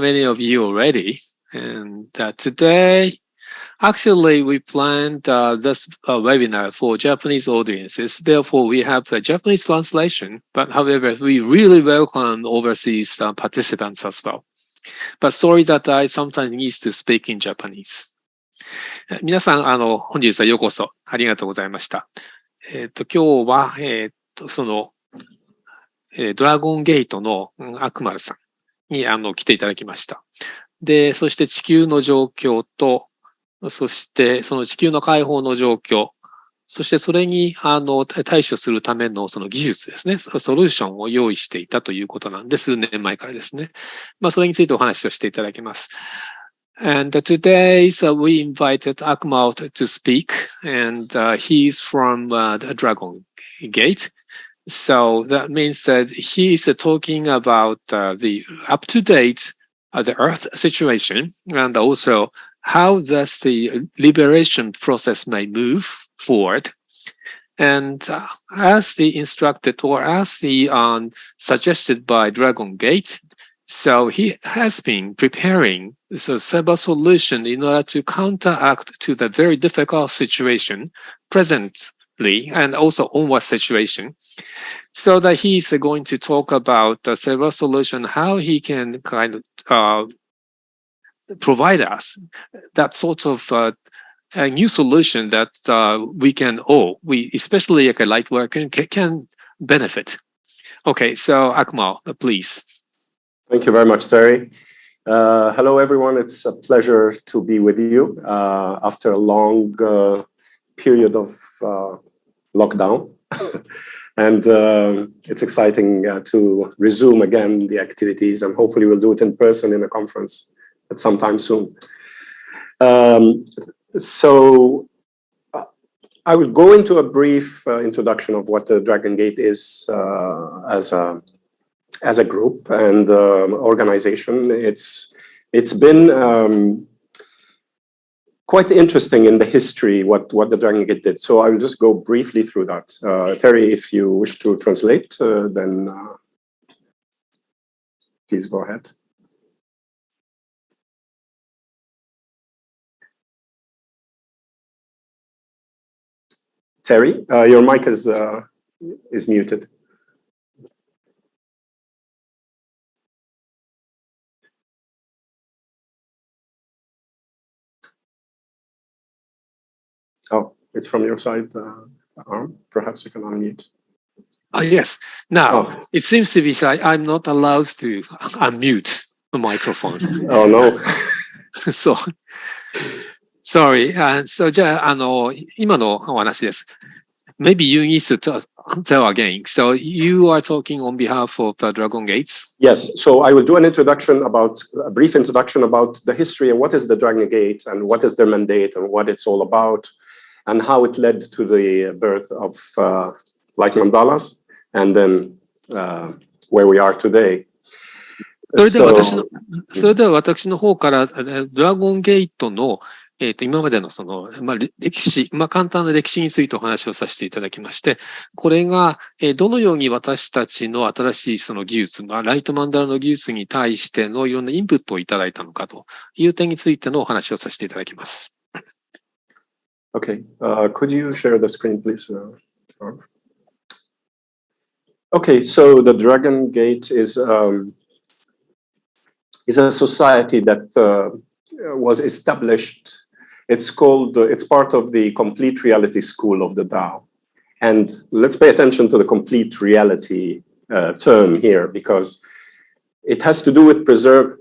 many of you already. And today, actually, we planned this webinar for Japanese audiences. Therefore, we have the Japanese translation. But however, we really welcome overseas participants as well. But sorry that I sometimes need to speak in Japanese. 皆さん、本日はようこそありがとうございました。今日は、ドラゴンゲートのアクマルさんに来ていただきました。で、そして地球の状況と、そしてその地球の解放の状況、そしてそれに対処するためのその技術ですね、ソリューションを用意していたということなんで、数年前からですね。それについてお話をしていただきます。And today, we invited Akmal to speak, and he's from the Dragon Gate. So that means that he is talking about the up-to-date the Earth situation, and also how does the liberation process may move forward. And as the instructed or as the suggested by Dragon Gate, so he has been preparing several solutions in order to counteract to the very difficult situation presently and also onward situation. So that he is going to talk about several solutions, how he can kind of provide us that sort of a new solution that we can all, especially like a light worker, can benefit. Okay, so Akmal, please. Thank you very much, Terry. Hello, everyone. It's a pleasure to be with you after a long period of lockdown. And it's exciting to resume again the activities, and hopefully we'll do it in person in a conference at some time soon. So I will go into a brief introduction of what the Dragon Gate is as a group and organization. It's been quite interesting in the history what the Dragon Gate did. So I will just go briefly through that. Terry, if you wish to translate, then please go ahead. Terry, your mic is muted. Oh, it's from your side, arm. Perhaps you can unmute. Yes. Now, it seems to be I'm not allowed to unmute the microphone. Oh, no. So, sorry. So, じゃあ、今のお話です。Maybe you need to tell again. So you are talking on behalf of the Dragon Gates? Yes. So I will do an introduction a brief introduction about the history and what is the Dragon Gate and what is their mandate and what it's all about and how it led to the birth of Light Mandalas and then where we are today. それでは私の方からドラゴンゲートの今までの歴史、簡単な歴史についてお話をさせていただきまして、これがどのように私たちの新しいその技術、ライトマンダラの技術に対してのいろんなインプットをいただいたのかという点についてのお話をさせていただきます。Okay, could you share the screen, please? Okay, so the Dragon Gate is a society that was established. It's part of the complete reality school of the Tao. And let's pay attention to the complete reality term here, because it has to do with there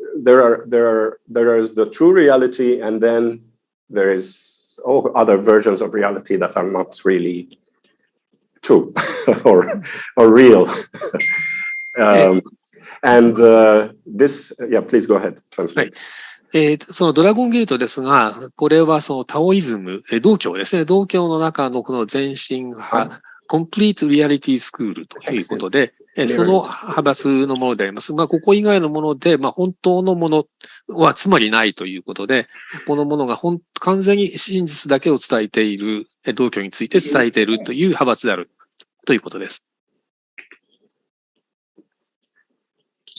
is the true reality, and then there is all other versions of reality that are not really true or real. This, yeah, please go ahead, translate. そのドラゴンゲートですが、これはそのタオイズム、道教ですね。道教の中のこの全身派、コンプリートリアリティスクールということで、その派閥のものであります。ここ以外のもので、本当のものはつまりないということで、このものが完全に真実だけを伝えている、道教について伝えているという派閥であるということです。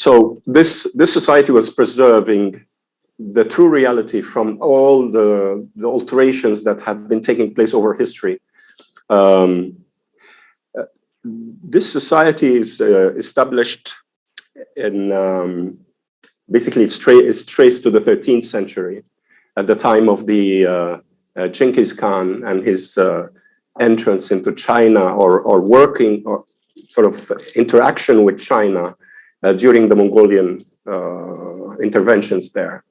So this society was preserving the true reality from all the alterations that have been taking place over history. This society is established in, basically it's traced to the 13th century at the time of the Genghis Khan and his entrance into China or working or sort of interaction with China during the Mongolian interventions there.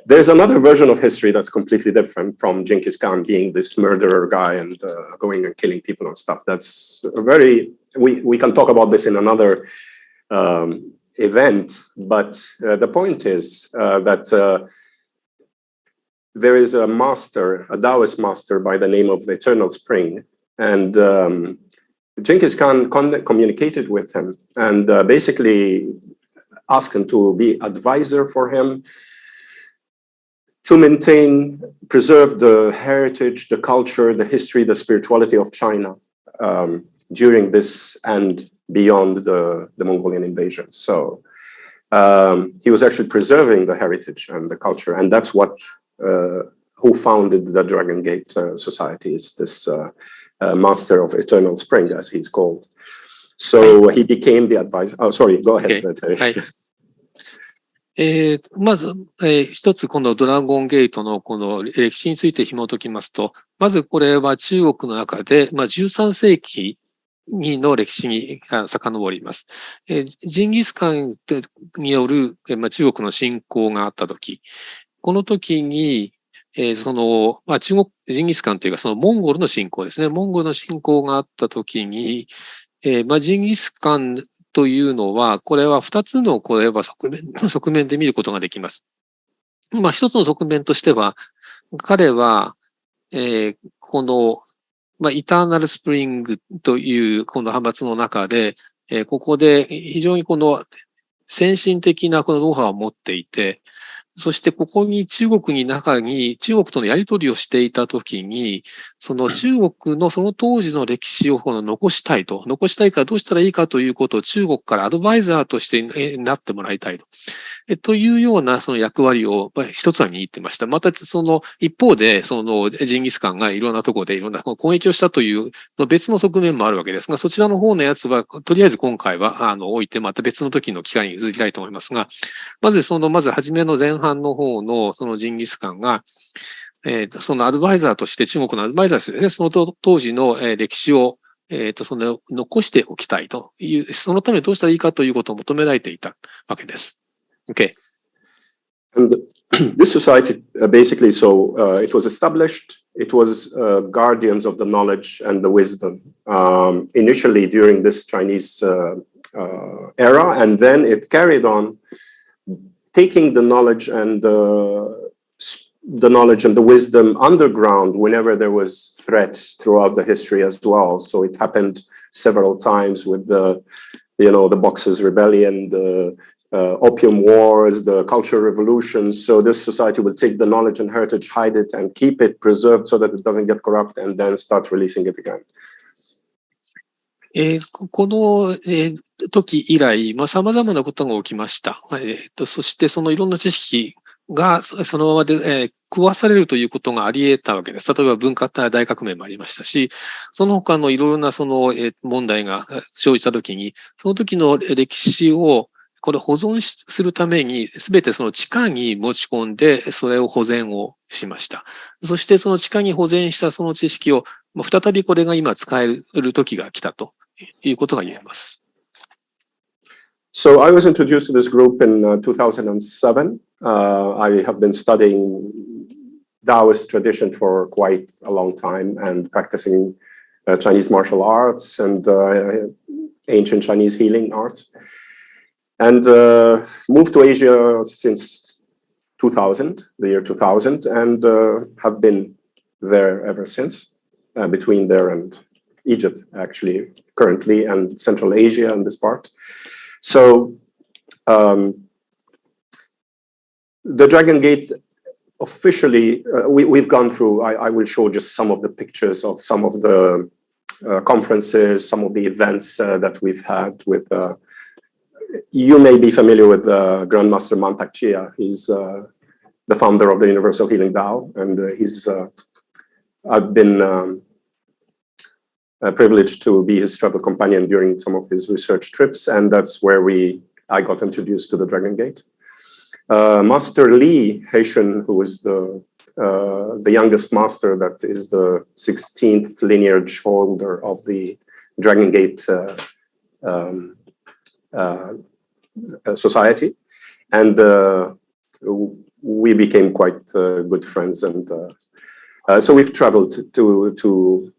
There's another version of history that's completely different from Genghis Khan being this murderer guy and going and killing people and stuff. That's a very, we can talk about this in another event, but the point is that there is a master, a Daoist master by the name of Eternal Spring, and Genghis Khan communicated with him and basically asked him to be advisor for him to maintain, preserve the heritage, the culture, the history, the spirituality of China during this and beyond the Mongolian invasion. So he was actually preserving the heritage and the culture, and that's what who founded the Dragon Gate Society, is this master of Eternal Spring, as he's called. So he became the advisor. Oh, sorry, go ahead. Okay. まず、一つこのドラゴンゲートのこの歴史について紐解きますと、まずこれは中国の中で、13世紀の歴史に遡ります。ジンギスカンによる中国の侵攻があったとき、この時に、その、ジンギスカンというかそのモンゴルの侵攻ですね。モンゴルの侵攻があった時に、ジンギスカンというのは、これは2つのこれは側面で見ることができます。一つの側面としては、彼は、この、イターナルスプリングというこの派閥の中で、ここで非常にこの先進的なこのノウハウを持っていて、そしてここに中国とのやり取りをしていたときに、その中国のその当時の歴史を残したいからどうしたらいいかということを中国からアドバイザーとしてなってもらいたいと。というようなその役割を一つは握ってました。またその一方で、そのジンギスカンがいろんなところでいろんな攻撃をしたという別の側面もあるわけですが、そちらの方のやつはとりあえず今回は置いてまた別の時の機会に譲りたいと思いますが、まず初めの前半の方のそのジンギスカンが、そのアドバイザーとして中国のアドバイザーとしてですね、その当時の歴史をその残しておきたいという、そのためにどうしたらいいかということを求められていたわけです。Okay. And this society basically, it was established, it was guardians of the knowledge and the wisdom initially during this Chinese era, and then it carried on taking the knowledge and the wisdom underground whenever there was threats throughout the history as well. So it happened several times with the Boxers' Rebellion, the Opium Wars, the Cultural Revolution. So this society will take the knowledge and heritage, hide it, and keep it preserved so that it doesn't get corrupt, and then start releasing it again. この時以来、様々なことが起きました。そしてそのいろんな知識がそのままで食わされるということがあり得たわけです。例えば文化大革命もありましたし、その他のいろいろなその問題が生じた時に、その時の歴史をこれ保存するために、すべてその地下に持ち込んで、それを保全をしました。そしてその地下に保全したその知識を、再びこれが今使える時が来たということが言えます。So I was introduced to this group in 2007. I have been studying Daoist tradition for quite a long time and practicing Chinese martial arts and ancient Chinese healing arts. And moved to Asia since 2000, the year 2000, and have been there ever since, between there and Egypt, actually, currently, and Central Asia and this part. So the Dragon Gate officially, we've gone through, I will show just some of the pictures of some of the conferences, some of the events that we've had with you may be familiar with Grandmaster Mantak Chia. He's the founder of the Universal Healing Tao, and I've been privileged to be his travel companion during some of his research trips, and that's where I got introduced to the Dragon Gate. Master Li Haitian, who is the youngest master, that is the 16th lineage holder of the Dragon Gate society, and we became quite good friends, and so we've traveled to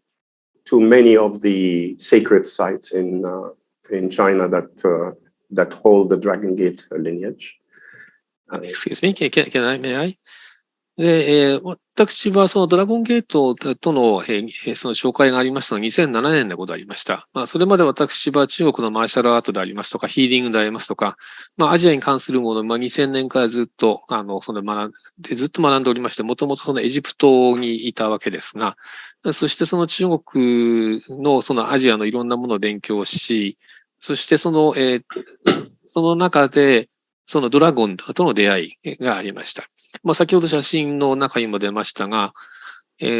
many of the sacred sites in China that hold the Dragon Gate lineage. Excuse me, may I? で、私はそのドラゴンゲートとの、その紹介がありましたのは2007年でございました。それまで私は中国のマーシャルアートでありますとか、ヒーリングでありますとか、アジアに関するもの、2000年からずっと、ずっと学んでおりまして、もともとそのエジプトにいたわけですが、そしてその中国のそのアジアのいろんなものを勉強し、そしてその中で、そのドラゴンとの出会いがありました。先ほど写真の中にも出ましたが、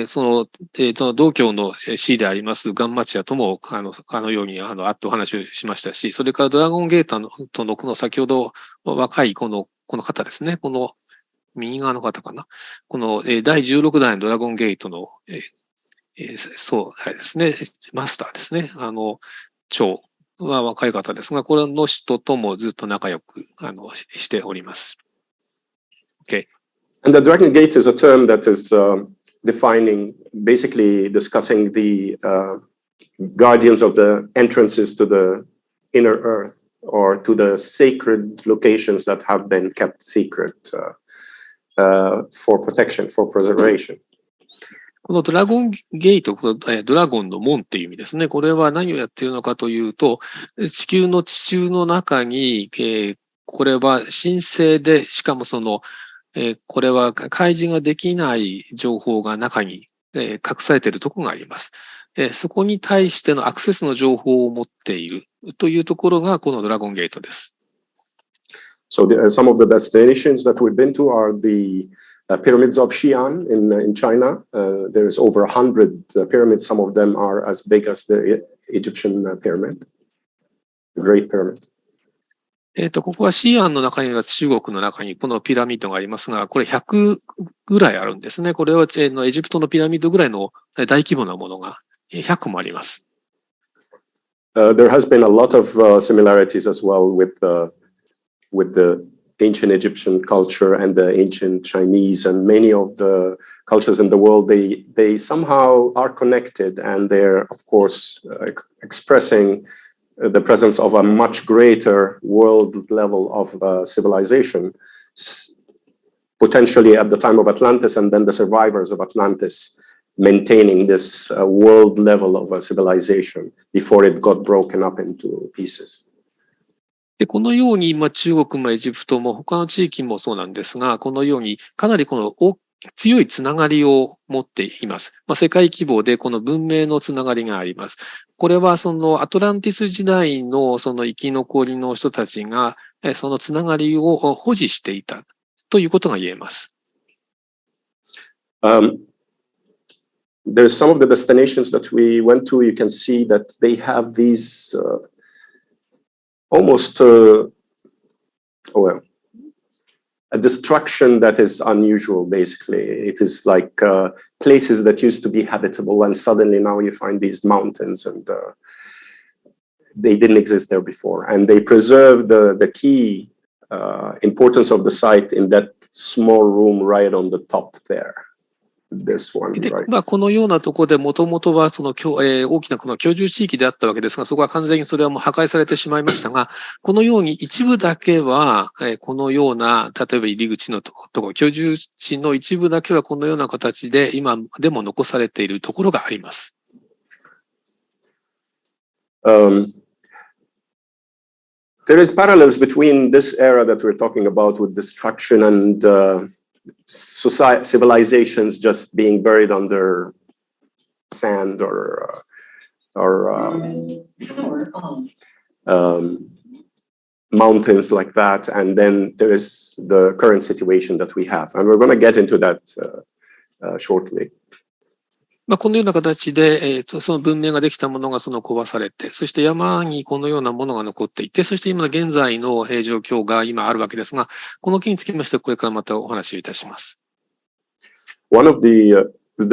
その道教の師でありますガンマチアともあのように会ってお話をしましたし、それからドラゴンゲートとのこの先ほど若いこの方ですね、この右側の方かな、この第16代のドラゴンゲートのそうですね、マスターですね、長は若い方ですが、これの人ともずっと仲良くしております。Okay. And the Dragon Gate is a term that is basically discussing the guardians of the entrances to the inner earth or to the sacred locations that have been kept secret for protection, for preservation. このドラゴンゲート、ドラゴンの門っていう意味ですね。これは何をやっているのかというと、地球の地中の中に、これは神聖で、しかもこれは開示ができない情報が中に、隠されているところがあります。そこに対してのアクセスの情報を持っているというところがこのドラゴンゲートです。So some of the destinations that we've been to are the pyramids of Xi'an in China. There's over 100 pyramids. Some of them are as big as the Egyptian pyramid, the Great Pyramid. ここはシーアンの中には中国の中にこのピラミッドがありますが、これ100ぐらいあるんですね。これはエジプトのピラミッドぐらいの大規模なものが100もあります。There has been a lot of similarities as well with the ancient Egyptian culture and the ancient Chinese and many of the cultures in the world. They somehow are connected, and they're of course expressing the presence of a much greater world level of civilization, potentially at the time of Atlantis, and then the survivors of Atlantis maintaining this world level of a civilization before it got broken up into pieces. でこのように、中国もエジプトも他の地域もそうなんですが、このようにかなりこの強いつながりを持っています。世界規模でこの文明のつながりがあります。これはそのアトランティス時代のその生き残りの人たちがそのつながりを保持していたということが言えます。There's some of the destinations that we went to. You can see that they have these almost a destruction that is unusual. Basically, it is like places that used to be habitable, and suddenly now you find these mountains, and they didn't exist there before. And they preserve the key importance of the site in that small room right on the top there. This one, right. このようなところでもともとはその大きなこの居住地域であったわけですが、そこは完全にそれはもう破壊されてしまいましたが、このように一部だけはこのような例えば入り口のところ、居住地の一部だけはこのような形で今でも残されているところがあります。There is parallels between this era that we're talking about with destruction and civilizations just being buried under sand or mountains like that, and then there is the current situation that we have, and we're going to get into that shortly. このような形で、その文明ができたものが壊されて、そして山にこのようなものが残っていて、そして今の現在の状況が今あるわけですが、この件につきましてこれからまたお話をいたします。One of the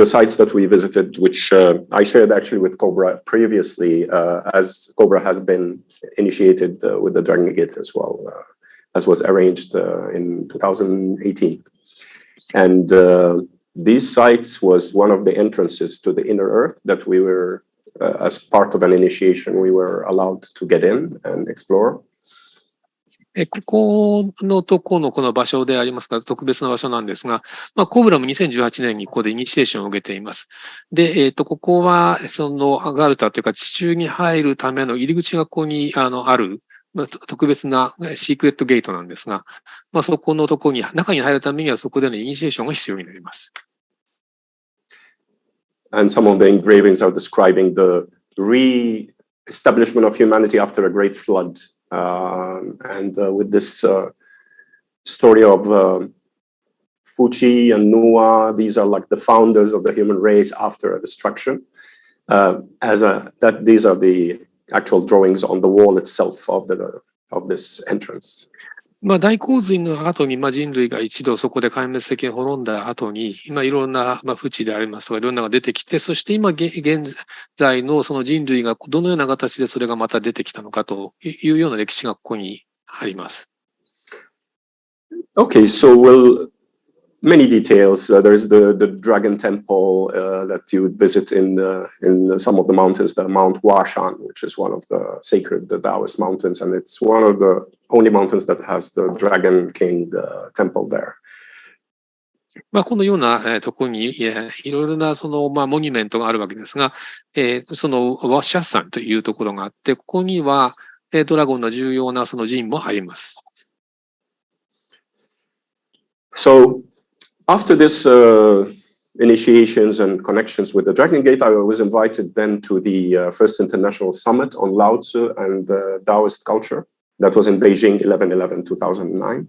sites that we visited, which I shared actually with Cobra previously, as Cobra has been initiated with the Dragon Gate as well, as was arranged in 2018. And these sites was one of the entrances to the inner earth that we were, as part of an initiation, we were allowed to get in and explore. ここのとこのこの場所でありますが、特別な場所なんですが、コブラも2018年にここでイニシエーションを受けています。で、ここは、ガルタというか地中に入るための入り口がここにある、特別なシークレットゲートなんですが、そこのところに、中に入るためにはそこでのイニシエーションが必要になります。And some of the engravings are describing the re-establishment of humanity after a great flood. And with this story of Fuchi and Noah, these are like the founders of the human race after a destruction. These are the actual drawings on the wall itself of this entrance. 大洪水の後に、人類が一度そこで壊滅的に滅んだ後に、いろんな、不治でありますとか、いろんなのが出てきて、そして今現在のその人類がどのような形でそれがまた出てきたのかというような歴史がここにあります。Okay, so many details. There's the dragon temple that you would visit in some of the mountains, the Mount Huashan, which is one of the sacred Daoist mountains, and it's one of the only mountains that has the Dragon King temple there. このようなところにいろいろなモニュメントがあるわけですが、そのワッシャッサンというところがあって、ここにはドラゴンの重要なその寺院もあります。So after this initiations and connections with the Dragon Gate, I was invited then to the first international summit on Lao Tzu and Daoist culture. That was in Beijing, 11/11/2009.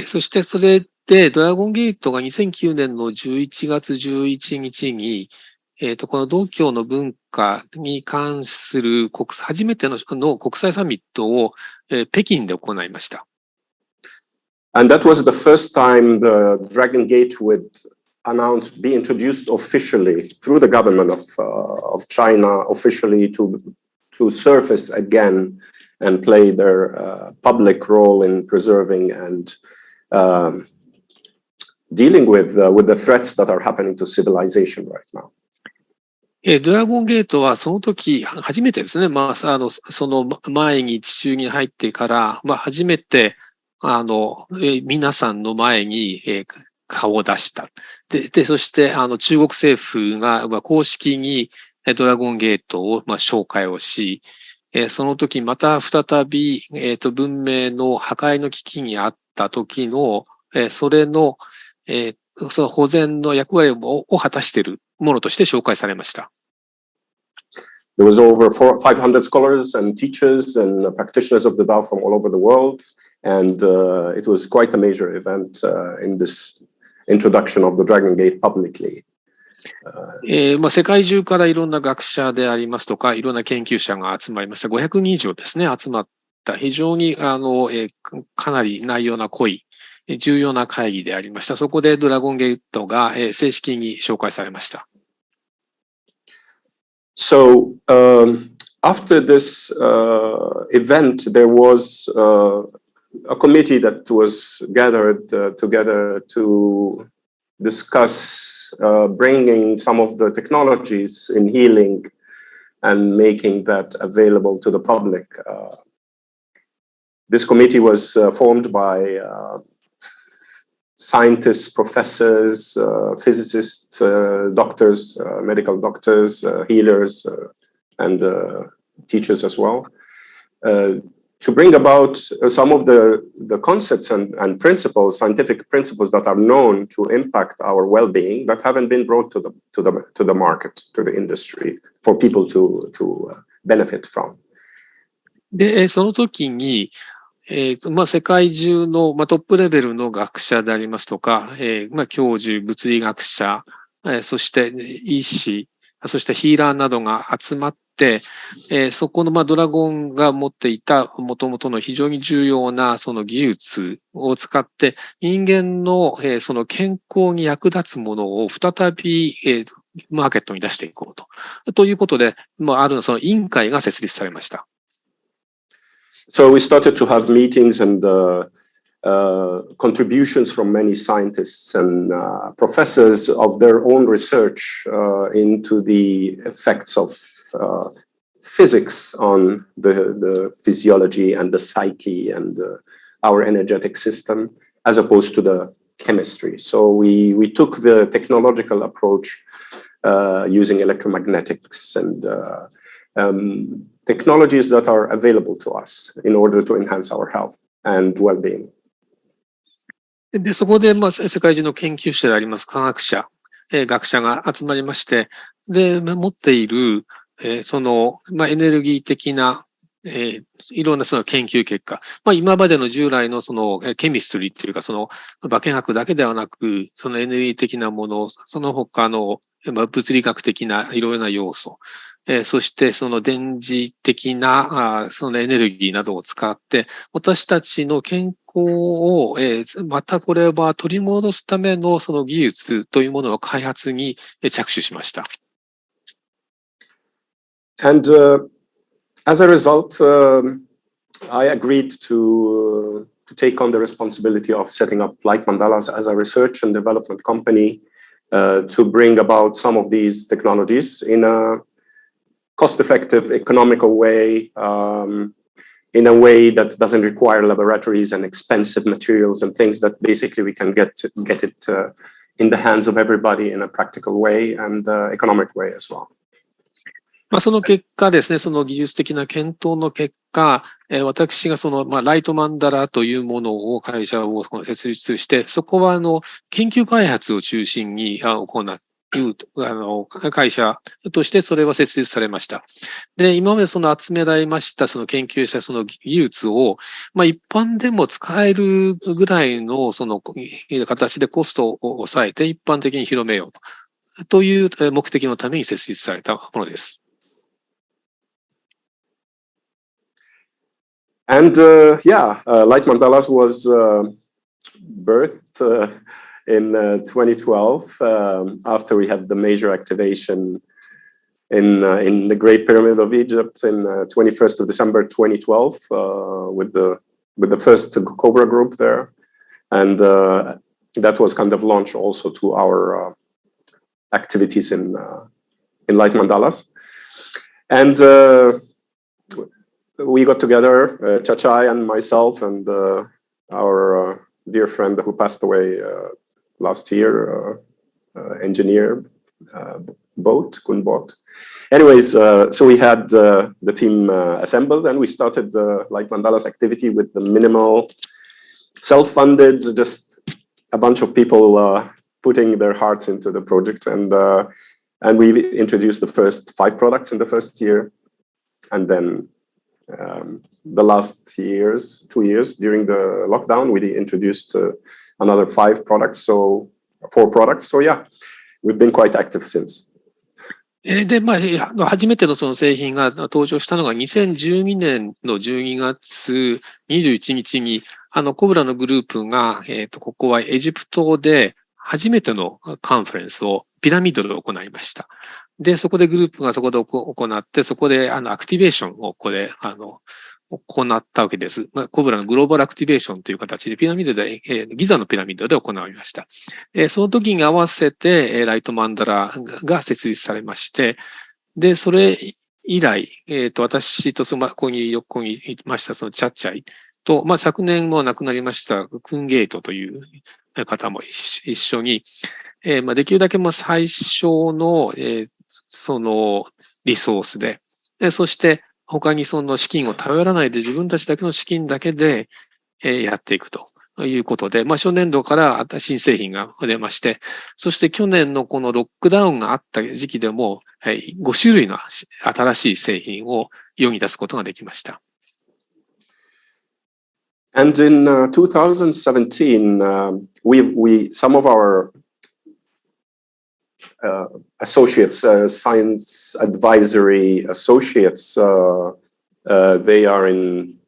そしてそれでドラゴンゲートが2009年の11月11日に、この道教の文化に関する初めての国際サミットを、北京で行いました。And that was the first time the Dragon Gate would be introduced officially through the government of China, officially to surface again and play their public role in preserving and dealing with the threats that are happening to civilization right now. ドラゴンゲートはその時初めてですね、その前に地中に入ってから、初めて皆さんの前に、顔を出した。で、そして中国政府が公式にドラゴンゲートを紹介をし、その時また再び文明の破壊の危機にあった時のそれのその保全の役割を果たしているものとして紹介されました。There was over 500 scholars and teachers and practitioners of the Dao from all over the world, and it was quite a major event in this introduction of the Dragon Gate publicly. 世界中からいろんな学者でありますとか、いろんな研究者が集まりました。500人以上ですね、集まった非常にかなり内容の濃い重要な会議でありました。そこでドラゴンゲートが正式に紹介されました。So after this event, there was a committee that was gathered together to discuss bringing some of the technologies in healing and making that available to the public. This committee was formed by scientists, professors, physicists, doctors, medical doctors, healers, and teachers as well, to bring about some of the concepts and principles, scientific principles that are known to impact our well-being that haven't been brought to the market, to the industry, for people to benefit from. で、その時に世界中の、トップレベルの学者でありますとか、教授、物理学者、そして医師、そしてヒーラーなどが集まって、そこの、ドラゴンが持っていた元々の非常に重要なその技術を使って、人間の、その健康に役立つものを再び、マーケットに出していこうと。ということで、あるその委員会が設立されました。So we started to have meetings and contributions from many scientists and professors of their own research into the effects of physics on the physiology and the psyche and our energetic system, as opposed to the chemistry. So we took the technological approach using electromagnetics and technologies that are available to us in order to enhance our health and well-being. で、そこで、世界中の研究者であります科学者、学者が集まりまして、で、持っている、その、エネルギー的な、いろんなその研究結果、今までの従来のそのケミストリーというか、その化学だけではなく、そのエネルギー的なもの、その他の物理学的ないろいろな要素、そしてその電磁的なそのエネルギーなどを使って、私たちの健康を、またこれは取り戻すためのその技術というものの開発に着手しました。And as a result, I agreed to take on the responsibility of setting up Light Mandalas as a research and development company to bring about some of these technologies in a cost-effective, economical way, in a way that doesn't require laboratories and expensive materials and things that basically we can get it in the hands of everybody in a practical way and economic way as well. その結果ですね、その技術的な検討の結果、私がその、ライトマンダラというものを会社を設立して、そこは研究開発を中心に行う会社としてそれは設立されました。で、今までその集められましたその研究者、その技術を、一般でも使えるぐらいのその形でコストを抑えて一般的に広めようという目的のために設立されたものです。And Light Mandalas was birthed in 2012 after we had the major activation in the Great Pyramid of Egypt in 21st of December 2012 with the first Cobra group there, and that was kind of launch also to our activities in Light Mandalas, and we got together, Chachai and myself and our dear friend who passed away last year, engineer, Kun Bot. Anyways, so we had the team assembled and we started the Light Mandalas activity with the minimal, self-funded, just a bunch of people putting their hearts into the project. And we introduced the first 5 products in the first year. And then the last 2 years during the lockdown, we introduced another 4 products. So yeah, we've been quite active since. で、初めてのその製品が登場したのが2012年の12月21日に、コブラのグループが、ここはエジプトで初めてのカンファレンスをピラミッドで行いました。で、そこでグループがそこで行って、そこでアクティベーションをここで行ったわけです。コブラのグローバルアクティベーションという形でピラミッドで、ギザのピラミッドで行いました。その時に合わせて、ライトマンダラが設立されまして、で、それ以来、私とここに横にいましたそのチャッチャイと、昨年も亡くなりましたクンゲートという方も一緒に、できるだけ最小の、そのリソースで、そして他にその資金を頼らないで自分たちだけの資金だけでやっていくということで、初年度から新製品が出まして、そして去年のこのロックダウンがあった時期でも、5種類の新しい製品を世に出すことができました。And in 2017, some of our associates, science advisory associates, they are in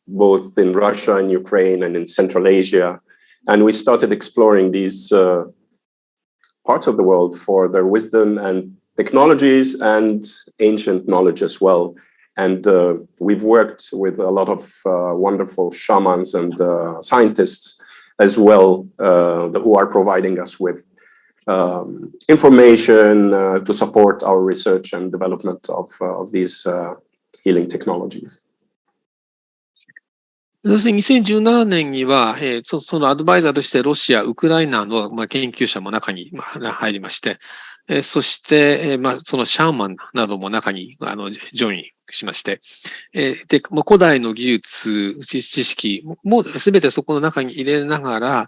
both in Russia and Ukraine and in Central Asia. And we started exploring these parts of the world for their wisdom and technologies and ancient knowledge as well. And we've worked with a lot of wonderful shamans and scientists as well, who are providing us with information to support our research and development of these healing technologies. そして2017年には、そのアドバイザーとしてロシア、ウクライナの、研究者も中に、入りまして、そして、そのシャーマンなども中にジョインしまして、で、古代の技術、知識もすべてそこの中に入れながら、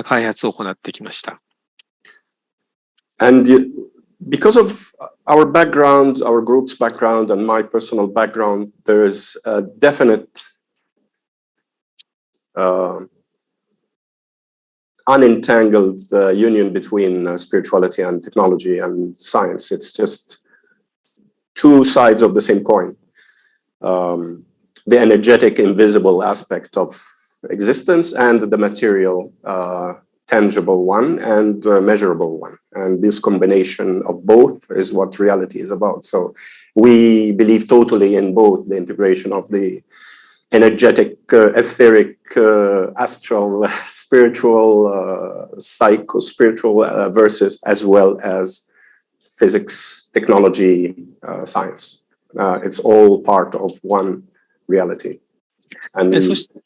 開発を行ってきました。And because of our background, our group's background, and my personal background, there is a definite unentangled union between spirituality and technology and science. It's just two sides of the same coin. The energetic, invisible aspect of existence and the material, tangible one and measurable one. And this combination of both is what reality is about. So we believe totally in both the integration of the energetic, etheric, astral, spiritual, psycho-spiritual versus as well as physics, technology, science. It's all part of one reality. And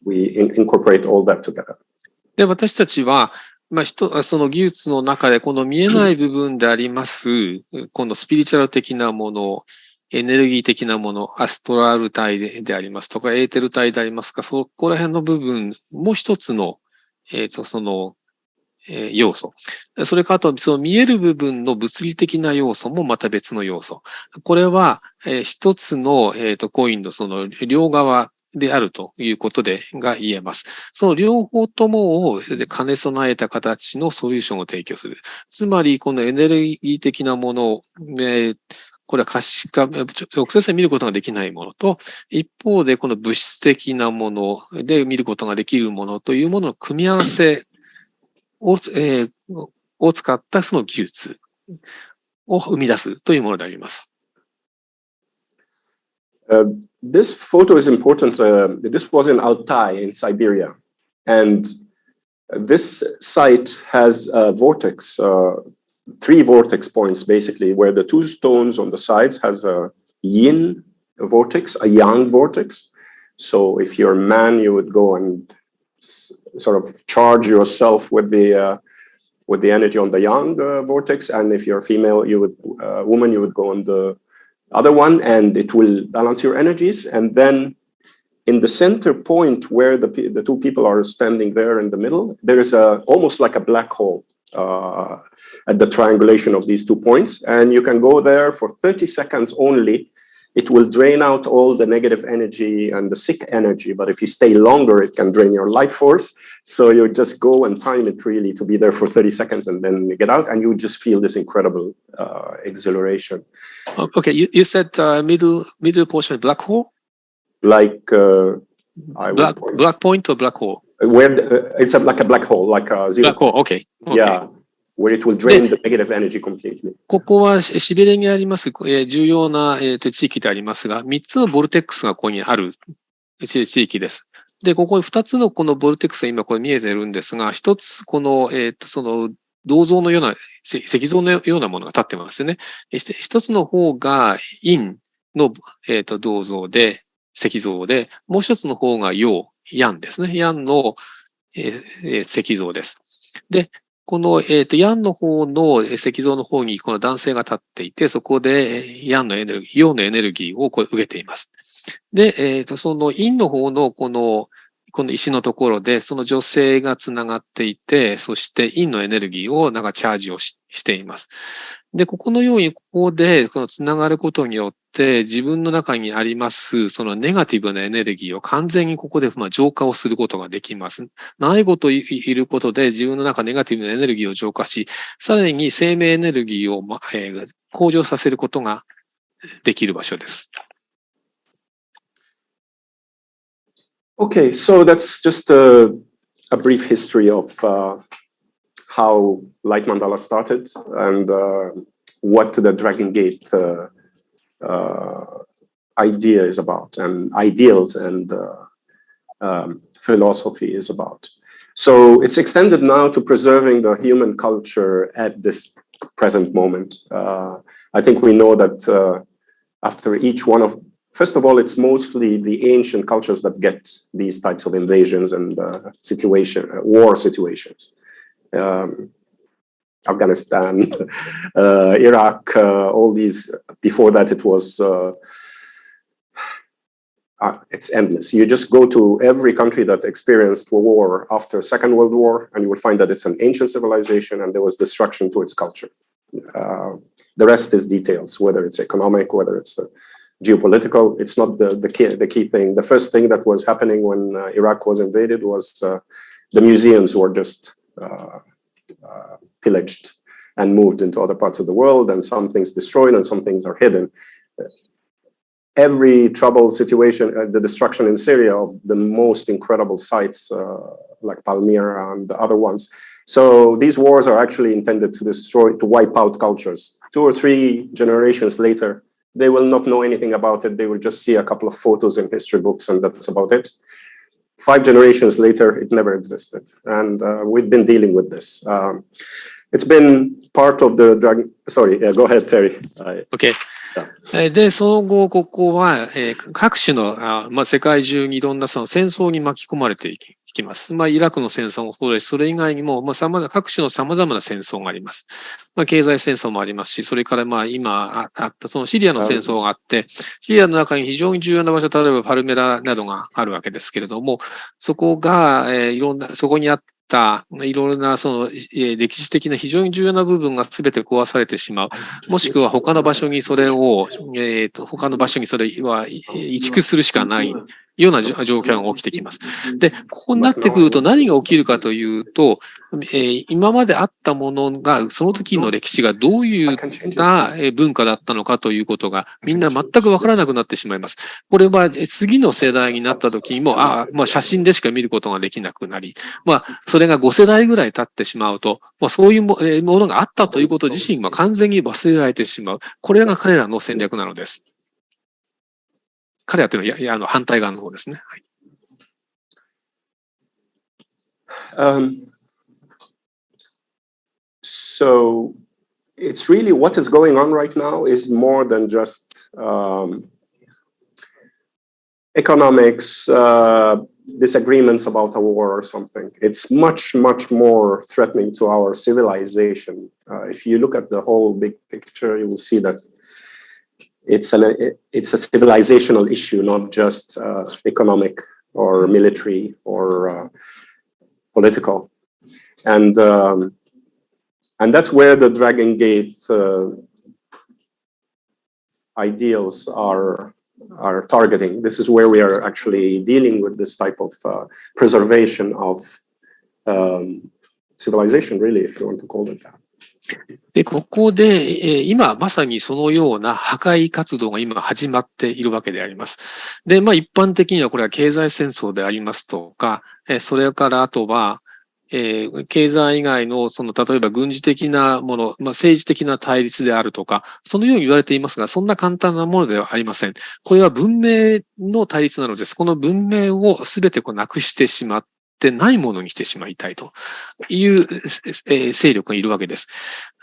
we incorporate all that together. で、私たちは、その技術の中でこの見えない部分であります、このスピリチュアル的なもの、エネルギー的なもの、アストラル体でありますとか、エーテル体でありますか、そこら辺の部分も一つの、その、要素。それからあと、その見える部分の物理的な要素もまた別の要素。これは、一つの、コインのその両側であるということが言えます。その両方ともを兼ね備えた形のソリューションを提供する。つまり、このエネルギー的なもの、これは可視化、直接見ることができないものと、一方でこの物質的なもので見ることができるものというものの組み合わせを使ったその技術を生み出すというものであります。This photo is important. This was in Altai in Siberia. And this site has a vortex, 3 vortex points basically, where the 2 stones on the sides has a yin vortex, a yang vortex. So if you're a man, you would go and sort of charge yourself with the energy on the yang vortex. And if you're a female, woman, you would go on the other one, and it will balance your energies. And then in the center point where the 2 people are standing there in the middle, there is almost like a black hole at the triangulation of these 2 points. And you can go there for 30 seconds only. It will drain out all the negative energy and the sick energy. But if you stay longer, it can drain your life force. So you just go and time it really to be there for 30 seconds and then get out. And you just feel this incredible exhilaration. Okay, you said middle portion, black hole? Like black point or black hole? Where it's like a black hole, like a zero. Black hole, okay. Yeah, where it will drain the negative energy completely. ここはシベリアにあります重要な地域でありますが、3つのボルテックスがここにある地域です。で、ここに2つのこのボルテックスが今これ見えてるんですが、1つこのその銅像のような石像のようなものが立ってますよね。1つの方が陰の銅像で石像で、もう1つの方が陽、ヤンですね。ヤンの石像です。で、このヤンの方の石像の方にこの男性が立っていて、そこでヤンのエネルギー、陽のエネルギーをこれ受けています。で、その陰の方のこのこの石のところで、その女性がつながっていて、そして陰のエネルギーをなんかチャージをしています。で、ここのように、ここで、このつながることによって、自分の中にあります、そのネガティブなエネルギーを完全にここで浄化をすることができます。ないことをいることで、自分の中ネガティブなエネルギーを浄化し、さらに生命エネルギーを向上させることができる場所です。Okay, so that's just a brief history of how Light Mandala started and what the Dragon Gate idea is about, and ideals and philosophy is about. So it's extended now to preserving the human culture at this present moment. I think we know that after each one of, first of all, it's mostly the ancient cultures that get these types of invasions and war situations. Afghanistan, Iraq, all these. Before that, it was it's endless. You just go to every country that experienced war after Second World War, and you will find that it's an ancient civilization, and there was destruction to its culture. The rest is details, whether it's economic, whether it's geopolitical. It's not the key thing. The first thing that was happening when Iraq was invaded was the museums were just pillaged and moved into other parts of the world, and some things destroyed and some things are hidden. Every troubled situation, the destruction in Syria of the most incredible sites like Palmyra and the other ones. So these wars are actually intended to destroy, to wipe out cultures. 2 or 3 generations later, they will not know anything about it. They will just see a couple of photos in history books, and that's about it. 5 generations later, it never existed. And we've been dealing with this. It's been part of the drug. Sorry, yeah, go ahead, Terry. Okay. で、その後、ここは、各種の、世界中にいろんなその戦争に巻き込まれていきます。イラクの戦争もそうですし、それ以外にも、各種の様々な戦争があります。経済戦争もありますし、それから今あったそのシリアの戦争があって、シリアの中に非常に重要な場所、例えばパルメラなどがあるわけですけれども、そこが、そこにあって、いろいろなその歴史的な非常に重要な部分が全て壊されてしまう。もしくは他の場所にそれを、他の場所にそれは移築するしかないような状況が起きてきます。で、ここになってくると何が起きるかというと、今まであったものが、その時の歴史がどういうな文化だったのかということがみんな全くわからなくなってしまいます。これは次の世代になった時にも、写真でしか見ることができなくなり、それが5世代ぐらい経ってしまうと、そういうものがあったということ自身は完全に忘れられてしまう。これが彼らの戦略なのです。彼らというのは反対側の方ですね。はい。So it's really what is going on right now is more than just economics, disagreements about a war or something. It's much, much more threatening to our civilization. If you look at the whole big picture, you will see that it's a civilizational issue, not just economic or military or political. And that's where the Dragon Gate ideals are targeting. This is where we are actually dealing with this type of preservation of civilization, really, if you want to call it that. で、ここで、今まさにそのような破壊活動が今始まっているわけであります。で、一般的にはこれは経済戦争でありますとか、それからあとは、経済以外の例えば軍事的なもの、政治的な対立であるとか、そのように言われていますが、そんな簡単なものではありません。これは文明の対立なのです。この文明を全てなくしてしまってないものにしてしまいたいという勢力がいるわけです。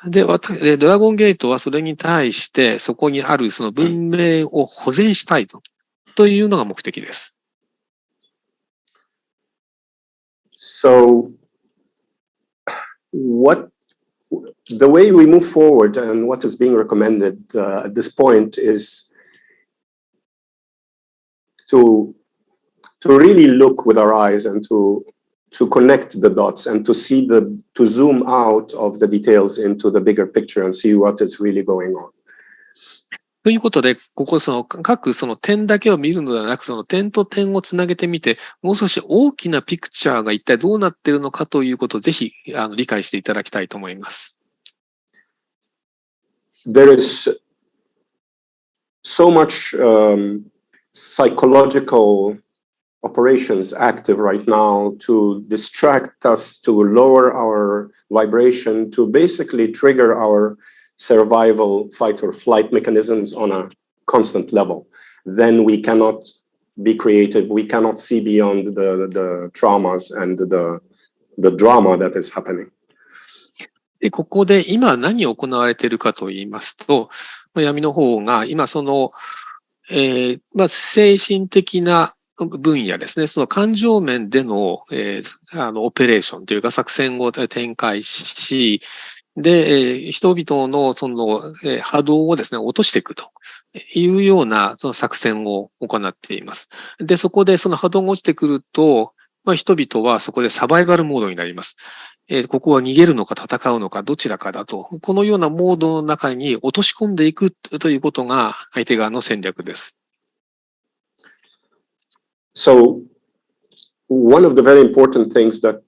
で、ドラゴンゲートはそれに対して、そこにあるその文明を保全したいというのが目的です。So, the way we move forward and what is being recommended at this point is to to really look with our eyes and to connect the dots and to zoom out of the details into the bigger picture and see what is really going on. ということで、ここ各その点だけを見るのではなく、その点と点をつなげてみて、もう少し大きなピクチャーが一体どうなっているのかということをぜひ理解していただきたいと思います。There is so much psychological operations active right now to distract us, to lower our vibration, to basically trigger our survival, fight or flight mechanisms on a constant level. Then we cannot be creative. We cannot see beyond the traumas and the drama that is happening. で、ここで今何行われているかと言いますと、闇の方が今精神的な分野ですね、その感情面での、オペレーションというか作戦を展開し、で、人々の波動をですね、落としていくというようなその作戦を行っています。で、そこでその波動が落ちてくると、人々はそこでサバイバルモードになります。ここは逃げるのか戦うのかどちらかだと、このようなモードの中に落とし込んでいくということが相手側の戦略です。So, one of the very important things that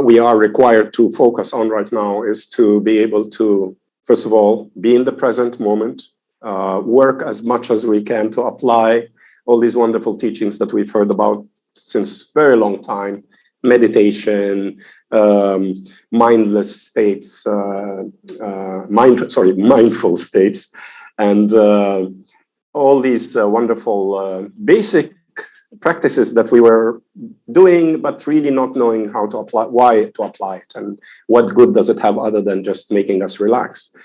we are required to focus on right now is to be able to, first of all, be in the present moment, work as much as we can to apply all these wonderful teachings that we've heard about since very long time, meditation, mindless states, mindful states, and all these wonderful basic practices that we were doing, but really not knowing how to apply, why to apply it, and what good does it have other than just making us relax.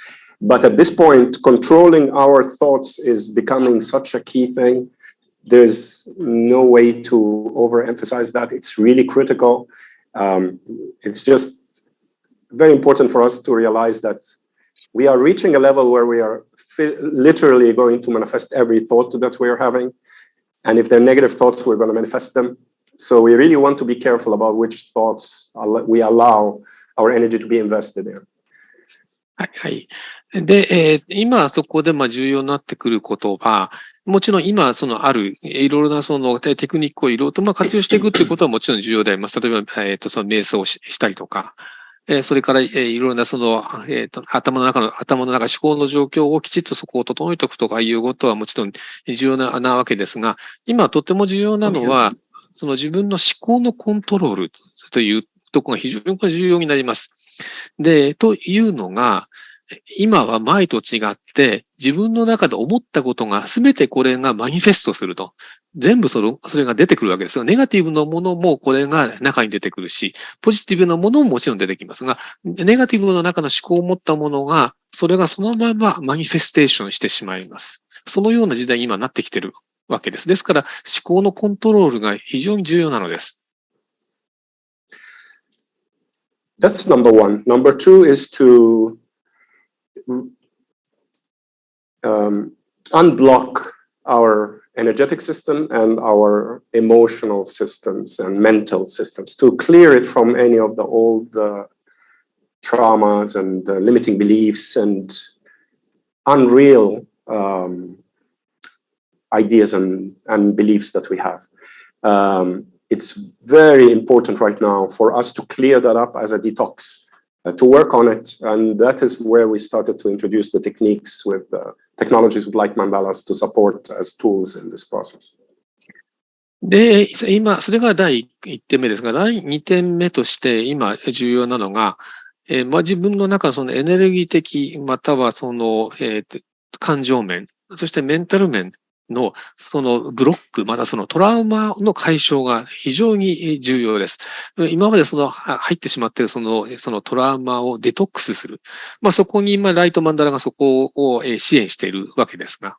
But at this point, controlling our thoughts is becoming such a key thing. There's no way to overemphasize that. It's really critical. It's just very important for us to realize that we are reaching a level where we are literally going to manifest every thought that we're having. And if they're negative thoughts, we're going to manifest them. So we really want to be careful about which thoughts we allow our energy to be invested in. はいはい。で、今そこで重要になってくることは、もちろん今あるいろいろなテクニックをいろいろと活用していくっていうことはもちろん重要であります。例えば、瞑想をしたりとか、それからいろいろな頭の中思考の状況をきちっとそこを整えておくとかいうことはもちろん重要なわけですが、今とても重要なのは、自分の思考のコントロールというところが非常に重要になります。で、というのが、今は前と違って自分の中で思ったことが全てこれがマニフェストすると。全部それが出てくるわけですよ。ネガティブなものもこれが中に出てくるし、ポジティブなものももちろん出てきますが、ネガティブの中の思考を持ったものが、それがそのままマニフェステーションしてしまいます。そのような時代に今なってきているわけです。ですから思考のコントロールが非常に重要なのです。That's number one. Number two is to unblock our energetic system and our emotional systems and mental systems, to clear it from any of the old traumas and limiting beliefs and unreal ideas and beliefs that we have. It's very important right now for us to clear that up as a detox. To work on it, and that is where we started to introduce the techniques with technologies with Light Mandalas to support as tools in this process. で、今、それが第1点目ですが、第2点目として今重要なのが、自分の中エネルギー的、または感情面、そしてメンタル面のブロック、またトラウマの解消が非常に重要です。今まで入ってしまっているそのトラウマをデトックスする。そこに今ライトマンダラがそこを支援しているわけですが。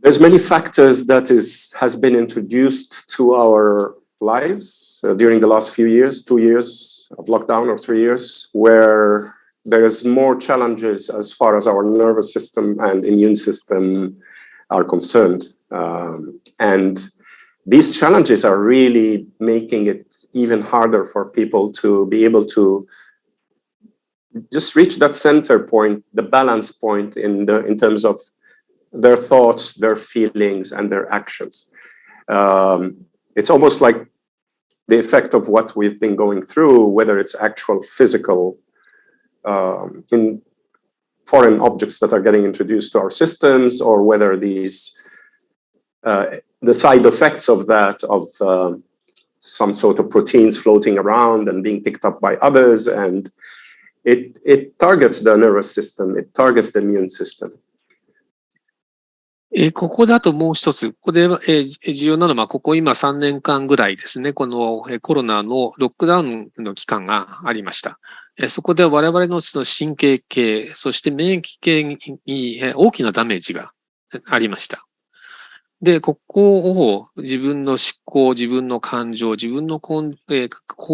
There's many factors that has been introduced to our lives during the last few years, 2 years of lockdown or 3 years, where there is more challenges as far as our nervous system and immune system are concerned. And these challenges are really making it even harder for people to be able to just reach that center point, the balance point in terms of their thoughts, their feelings, and their actions. It's almost like the effect of what we've been going through, whether it's actual physical in foreign objects that are getting introduced to our systems, or whether these the side effects of that, of some sort of proteins floating around and being picked up by others, and it targets the nervous system, it targets the immune system. ここだともう一つ、ここで重要なのは、ここ今3年間ぐらいですね、このコロナのロックダウンの期間がありました。そこで我々の神経系、そして免疫系に大きなダメージがありました。で、ここを自分の思考、自分の感情、自分の行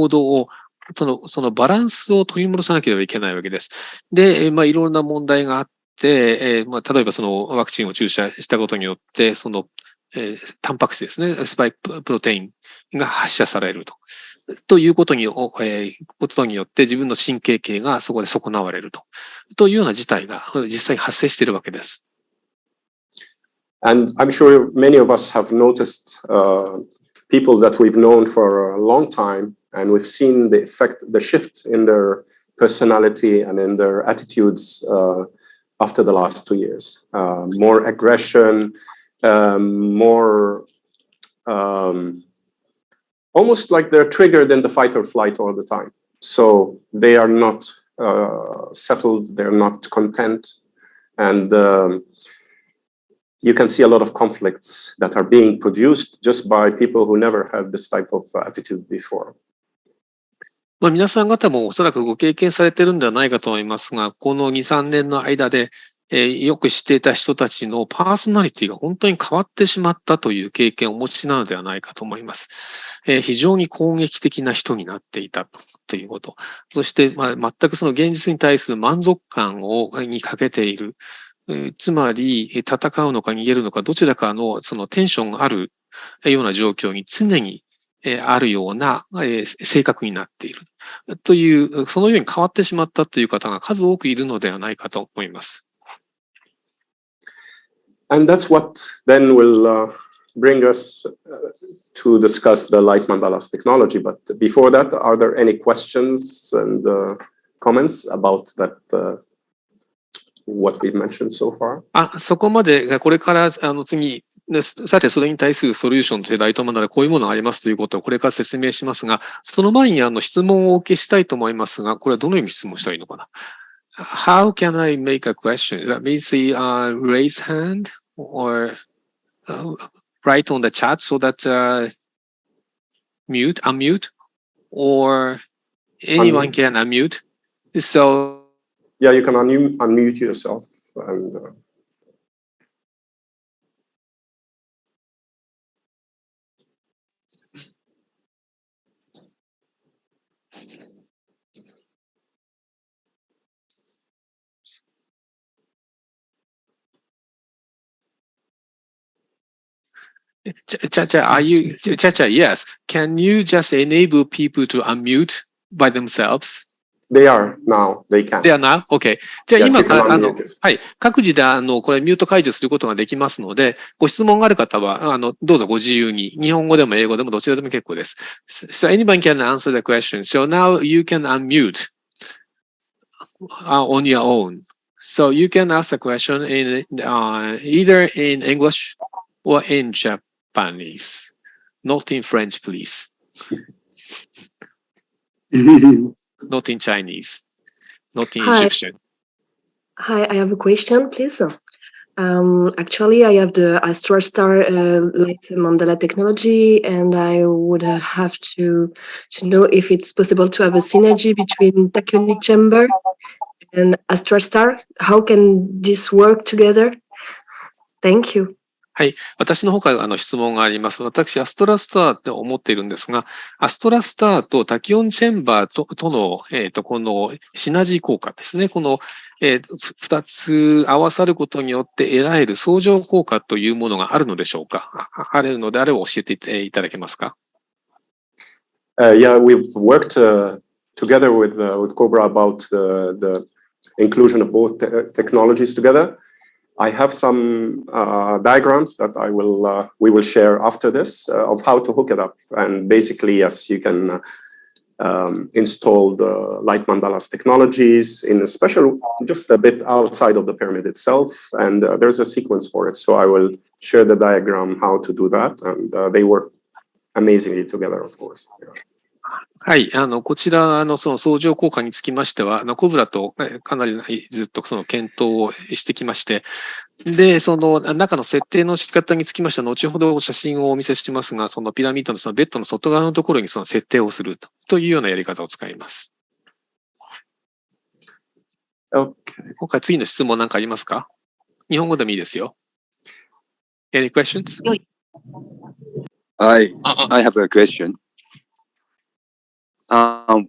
動を、そのバランスを取り戻さなければいけないわけです。で、いろんな問題があって、例えばそのワクチンを注射したことによって、その、タンパク質ですね、スパイクプロテインが発射されるということによって自分の神経系がそこで損なわれるというような事態が実際発生しているわけです。And I'm sure many of us have noticed people that we've known for a long time, and we've seen the effect, the shift in their personality and in their attitudes after the last 2 years. More aggression, more almost like they're triggered in the fight or flight all the time. So they are not settled, they're not content, and you can see a lot of conflicts that are being produced just by people who never had this type of attitude before. 皆さん方もおそらくご経験されているんではないかと思いますが、この2、3年の間で、よく知っていた人たちのパーソナリティが本当に変わってしまったという経験をお持ちなのではないかと思います。非常に攻撃的な人になっていたということ。そして、全くその現実に対する満足感に欠けている。つまり、戦うのか逃げるのか、どちらかのそのテンションがあるような状況に常にあるような性格になっているという、そのように変わってしまったという方が数多くいるのではないかと思います。And that's what then will bring us to discuss the Light Mandalas technology. But before that, are there any questions and comments about that? What we've mentioned so far? そこまで、これから次、さてそれに対するソリューションというライトマンダラこういうものがありますということをこれから説明しますが、その前に質問をお受けしたいと思いますが、これはどのように質問したらいいのかな？ How can I make a question? Is that basically raise hand or write on the chat so that unmute, or anyone can unmute? So yeah, you can unmute yourself and Chacha, yes. Can you just enable people to unmute by themselves? They are now. They can. They are now? OK. じゃあ今、Yes, はい。各自でこれミュート解除することができますので、ご質問がある方は、どうぞご自由に、日本語でも英語でもどちらでも結構です。So anyone can answer the question. So now you can unmute on your own. So you can ask a question in either in English or in Japanese. Not in French, please. Not in Chinese. Not in Egyptian. Hi, I have a question, please. Actually, I have the Astral Star Light Mandala technology, and I would have to know if it's possible to have a synergy between tachyonic chamber and Astral Star. How can this work together? Thank you. はい。私の方から質問があります。私、アストラスターって思っているんですが、アストラスターとタキオンチェンバーとの、このシナジー効果ですね。この、二つ合わさることによって得られる相乗効果というものがあるのでしょうか？あるのであれば教えていただけますか？ Yeah, we've worked together with Cobra about the inclusion of both technologies together. I have some diagrams that we will share after this of how to hook it up. And basically, yes, you can install the Light Mandalas technologies in a special, just a bit outside of the pyramid itself. And there's a sequence for it. So I will share the diagram how to do that. And they work amazingly together, of course. Yeah. はい。こちらのその相乗効果につきましては、コブラとかなりずっとその検討をしてきまして、で、その中の設定の仕方につきましては、後ほど写真をお見せしますが、そのピラミッドのそのベッドの外側のところにその設定をするというようなやり方を使います。Okay. 今回次の質問なんかありますか？日本語でもいいですよ。Any questions? I have a question.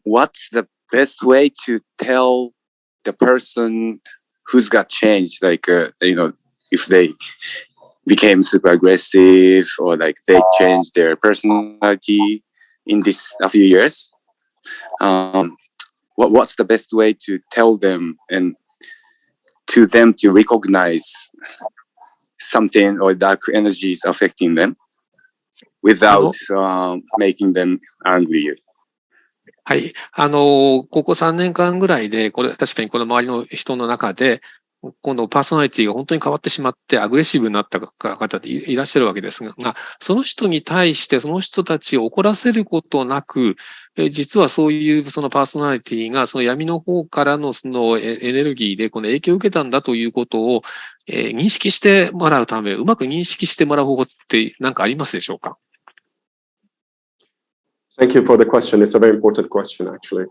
What's the best way to tell the person who's got changed? Like, if they became super aggressive or like they changed their personality in this a few years. What's the best way to tell them and to them to recognize something or dark energies affecting them without making them angry? はい。ここ3年間ぐらいで、これ、確かにこの周りの人の中で、このパーソナリティが本当に変わってしまってアグレッシブになった方っていらっしゃるわけですが、その人に対してその人たちを怒らせることなく、実はそういうそのパーソナリティがその闇の方からのそのエネルギーでこの影響を受けたんだということを認識してもらうため、うまく認識してもらう方法って何かありますでしょうか？ Thank you for the question. It's a very important question, actually.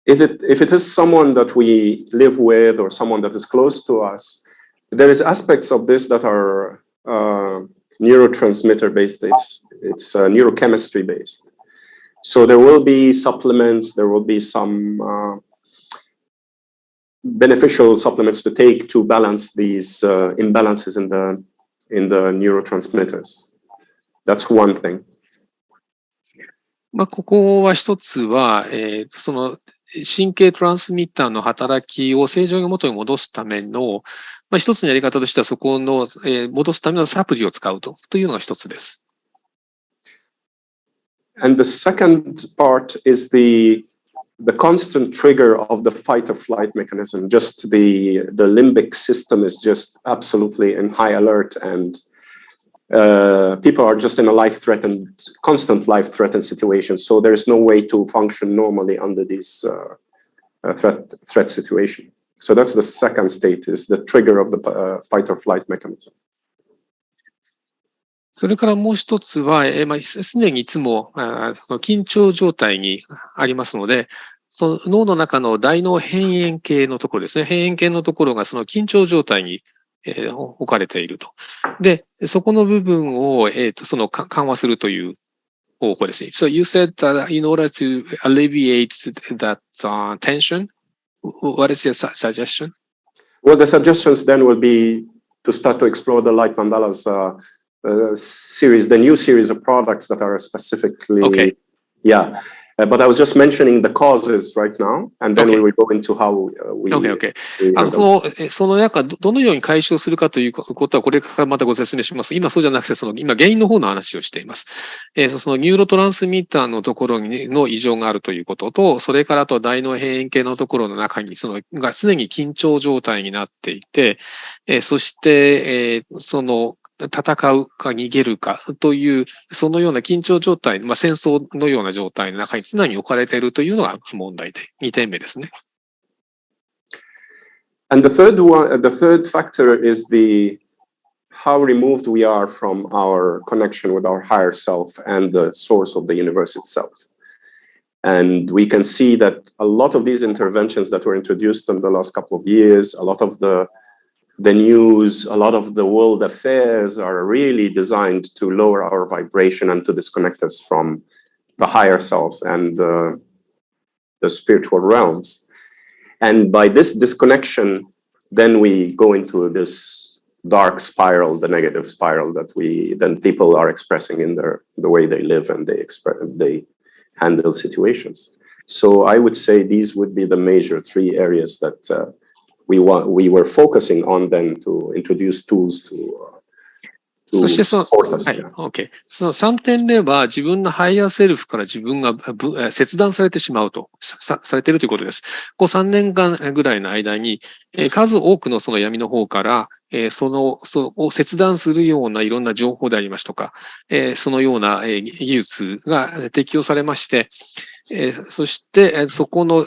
If it is someone that we live with or someone that is close to us, there is aspects of this that are neurotransmitter based. It's neurochemistry based. So there will be supplements. There will be some beneficial supplements to take to balance these imbalances in the neurotransmitters. That's one thing. ここは一つは、その神経トランスミッターの働きを正常に元に戻すための、一つのやり方としてはそこの、戻すためのサプリを使うというのが一つです。And the second part is the constant trigger of the fight or flight mechanism. Just the limbic system is just absolutely in high alert, and people are just in a constant life-threatened situation. So there's no way to function normally under this threat situation. So that's the second state, is the trigger of the fight or flight mechanism. それからもう一つは、すでにいつもその緊張状態にありますので、その脳の中の大脳辺縁系のところですね。辺縁系のところがその緊張状態に、置かれていると。で、そこの部分を、その緩和するという方法ですね。So you said that in order to alleviate that tension, what is your suggestion? Well, the suggestions then will be to start to explore the Light Mandalas series, the new series of products that are specifically, okay. Yeah. But I was just mentioning the causes right now, and then we will go into how we... Okay. その中、どのように解消するかということは、これからまたご説明します。今そうじゃなくて、今原因の方の話をしています。そのニューロトランスミッターのところの異常があるということと、それからあと大脳辺縁系のところの中に、が常に緊張状態になっていて、そして、戦うか逃げるかという、そのような緊張状態、戦争のような状態の中に常に置かれているというのが問題で、2点目ですね。And the third factor is how removed we are from our connection with our higher self and the source of the universe itself. And we can see that a lot of these interventions that were introduced in the last couple of years, a lot of the news, a lot of the world affairs are really designed to lower our vibration and to disconnect us from the higher self and the spiritual realms. And by this disconnection, then we go into this dark spiral, the negative spiral that then people are expressing in the way they live and they handle situations. So I would say these would be the major 3 areas that we were focusing on then to introduce tools to そしてsupport us. はい、OK。その3点目は自分のハイヤーセルフから自分が切断されてしまうと、されているということです。こう3年間ぐらいの間に、数多くのその闇の方から、そを切断するようないろんな情報でありますとか、そのような、技術が適用されまして、そして、そこの、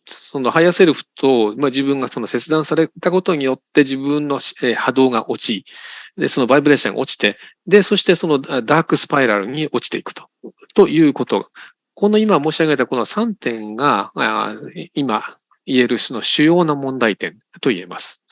そのハイヤーセルフと、自分がその切断されたことによって自分の、波動が落ち、で、そのバイブレーションが落ちて、で、そしてそのダークスパイラルに落ちていくということ。この今申し上げたこの3点が、今言えるその主要な問題点と言えます。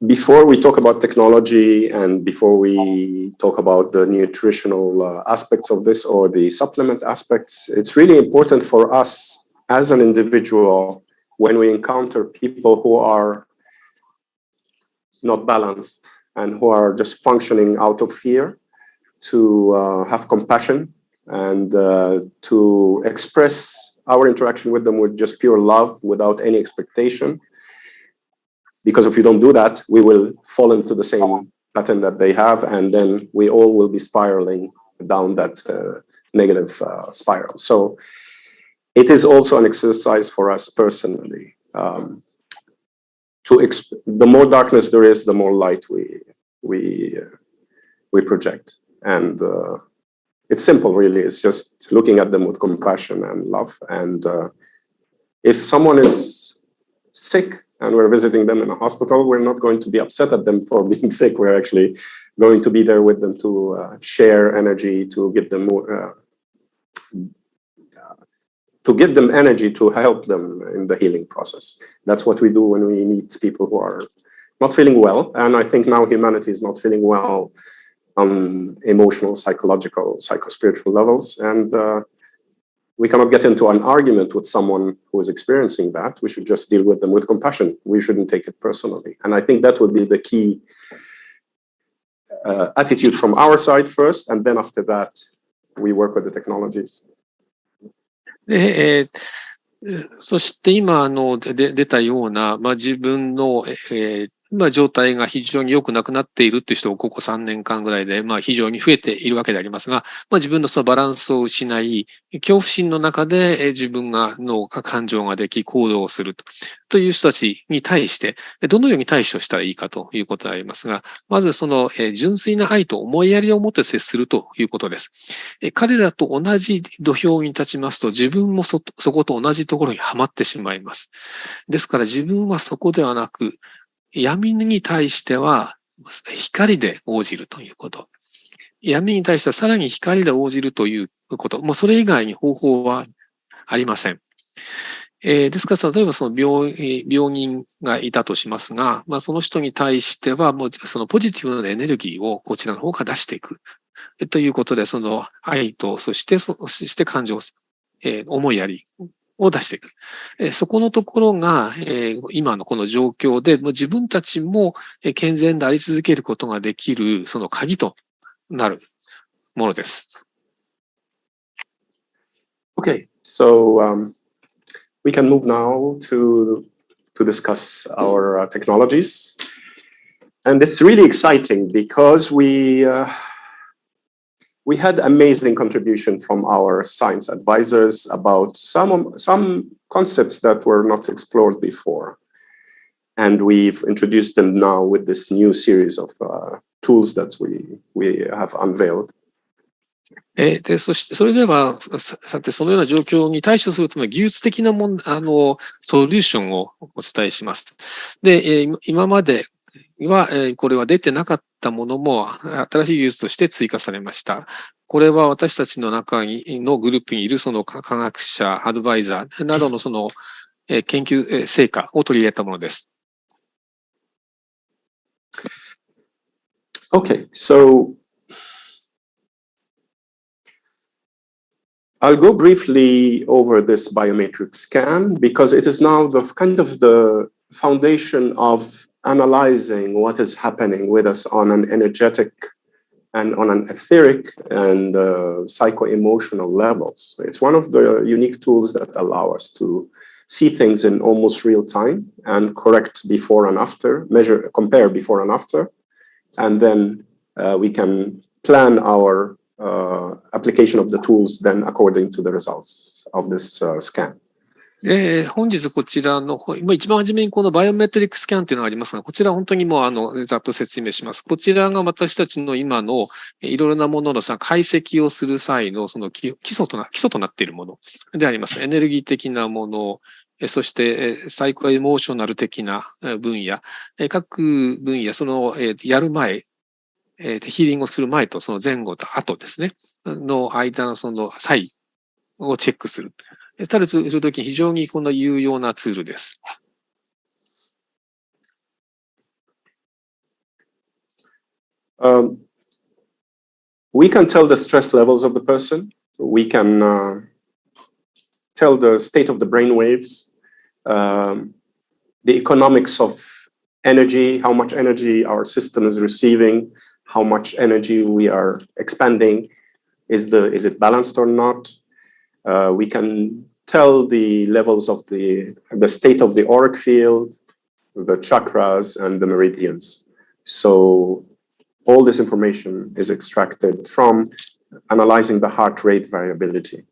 Before we talk about technology and before we talk about the nutritional aspects of this or the supplement aspects, it's really important for us as an individual when we encounter people who are not balanced and who are just functioning out of fear to have compassion and to express our interaction with them with just pure love without any expectation. Because if you don't do that, we will fall into the same pattern that they have, and then we all will be spiraling down that negative spiral. So it is also an exercise for us personally. The more darkness there is, the more light we project. And it's simple, really. It's just looking at them with compassion and love. And if someone is sick, and we're visiting them in a hospital, we're not going to be upset at them for being sick. We're actually going to be there with them to share energy, to give them more, energy to help them in the healing process. That's what we do when we meet people who are not feeling well. And I think now humanity is not feeling well on emotional, psychological, psycho-spiritual levels. And we cannot get into an argument with someone who is experiencing that. We should just deal with them with compassion. We shouldn't take it personally. And I think that would be the key attitude from our side first, and then after that, we work with the technologies. そして今出たような、自分の、状態が非常に良くなくなっているっていう人がここ3年間ぐらいで、非常に増えているわけでありますが、自分のそのバランスを失い、恐怖心の中で自分の感情ができ行動をするという人たちに対して、どのように対処したらいいかということでありますが、まずその純粋な愛と思いやりを持って接するということです。彼らと同じ土俵に立ちますと、自分もそこと同じところにはまってしまいます。ですから自分はそこではなく、闇に対しては光で応じるということ。闇に対してはさらに光で応じるということ。もうそれ以外に方法はありません。ですから、例えばその病人がいたとしますが、その人に対してはもうそのポジティブなエネルギーをこちらの方から出していく。ということで、その愛と、そして感情、思いやりを出していく。そこのところが、今のこの状況で自分たちも健全であり続けることができるその鍵となるものです。Okay, so we can move now to discuss our technologies. And it's really exciting because we had amazing contribution from our science advisors about some concepts that were not explored before. And we've introduced them now with this new series of tools that we have unveiled. で、そして、それでは、さて、そのような状況に対処するための技術的なソリューションをお伝えします。で、今までは、これは出てなかっったものも新しい技術として追加されました。これは私たちの中のグループにいるその科学者、アドバイザーなどのその研究成果を取り入れたものです。Okay, so I'll go briefly over this biometric scan because it is now the kind of the foundation of analyzing what is happening with us on an energetic and on an etheric and psycho-emotional levels. It's one of the unique tools that allow us to see things in almost real time and correct before and after, compare before and after, and then we can plan our application of the tools then according to the results of this scan. 本日こちらの一番初めにこのバイオメトリックスキャンというのがありますが、こちら本当にもうざっと説明します。こちらが私たちの今のいろいろなものの解析をする際のその基礎となっているものであります。エネルギー的なもの、そしてサイコエモーショナル的な分野、各分野、そのやる前、ヒーリングをする前とその前後と後ですね、の間のその差異をチェックする。ただするときに非常にこの有用なツールです。We can tell the stress levels of the person. We can tell the state of the brain waves, the economics of energy, how much energy our system is receiving, how much energy we are expanding. Is it balanced or not? We can tell the levels of the state of the auric field, the chakras, and the meridians. So all this information is extracted from analyzing the heart rate variability.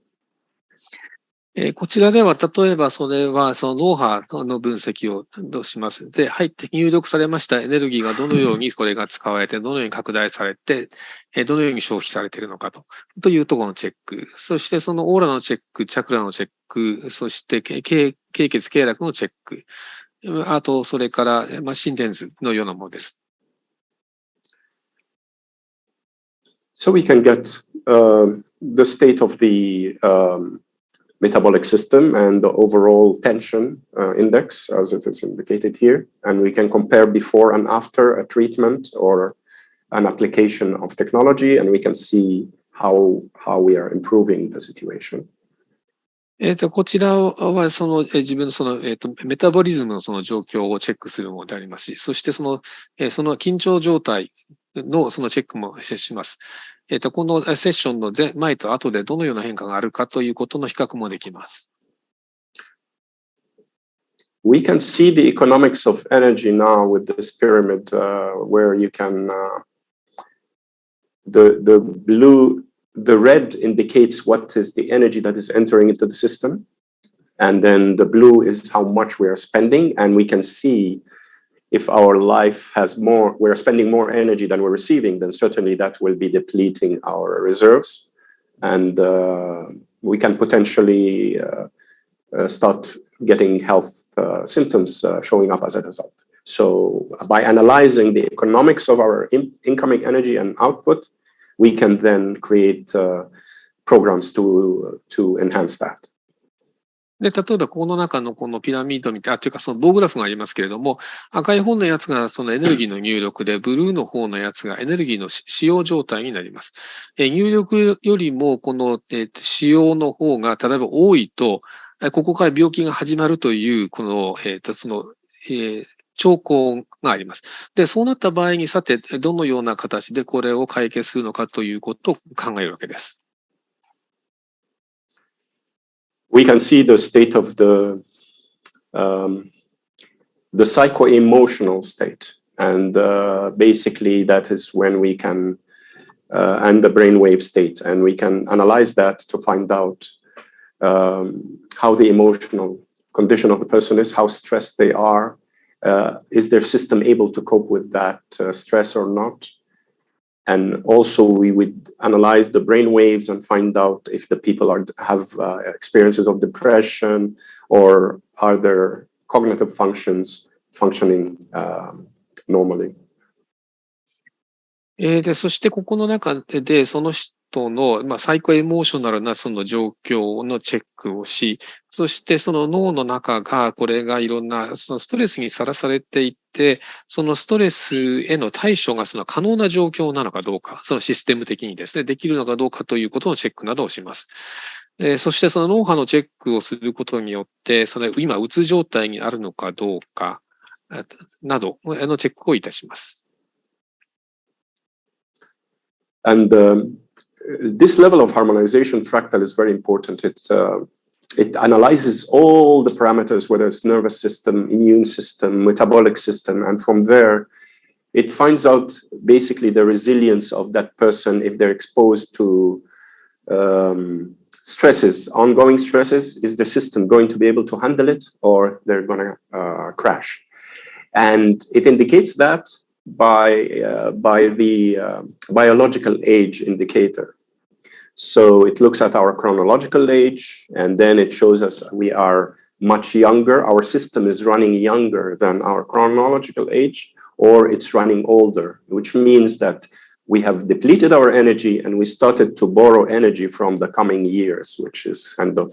こちらでは、例えばそれはその脳波の分析をします。で、入って入力されましたエネルギーがどのようにこれが使われて、どのように拡大されて、どのように消費されているのかというところのチェック。そしてそのオーラのチェック、チャクラのチェック、そして経血経絡のチェック。あと、それから、心電図のようなものです。So we can get the state of the metabolic system and the overall tension index, as it is indicated here. And we can compare before and after a treatment or an application of technology, and we can see how we are improving the situation. こちらはその自分のそのメタボリズムのその状況をチェックするものでありますし、そしてその緊張状態のそのチェックもします。このセッションの前と後でどのような変化があるかということの比較もできます。We can see the economics of energy now with this pyramid, where you can the red indicates what is the energy that is entering into the system, and then the blue is how much we are spending, and we can see if our life has more, we're spending more energy than we're receiving, then certainly that will be depleting our reserves, and we can potentially start getting health symptoms showing up as a result. So by analyzing the economics of our incoming energy and output, we can then create programs to enhance that. で、例えばこの中のこのピラミッドみたいな、というかその棒グラフがありますけれども、赤い方のやつがそのエネルギーの入力で、ブルーの方のやつがエネルギーの使用状態になります。入力よりもこの使用の方が例えば多いと、ここから病気が始まるという、この、兆候があります。で、そうなった場合に、さて、どのような形でこれを解決するのかということを考えるわけです。We can see the state of the psycho-emotional state, and basically that is when we can and the brainwave state, and we can analyze that to find out how the emotional condition of the person is, how stressed they are, is their system able to cope with that stress or not. And also we would analyze the brain waves and find out if the people have experiences of depression, or are their cognitive functions functioning normally. で、そしてここの中で、その人の、最高エモーショナルなその状況のチェックをし、そしてその脳の中が、これがいろんな、そのストレスにさらされていって、そのストレスへの対処がその可能な状況なのかどうか、そのシステム的にですね、できるのかどうかということのチェックなどをします。そしてその脳波のチェックをすることによって、その今、うつ状態にあるのかどうか、などのチェックをいたします。And this level of harmonization fractal is very important. It analyzes all the parameters, whether it's nervous system, immune system, metabolic system, and from there, it finds out basically the resilience of that person if they're exposed to stresses, ongoing stresses. Is the system going to be able to handle it, or they're going to crash? And it indicates that by the biological age indicator. So it looks at our chronological age, and then it shows us we are much younger. Our system is running younger than our chronological age, or it's running older, which means that we have depleted our energy and we started to borrow energy from the coming years, which is kind of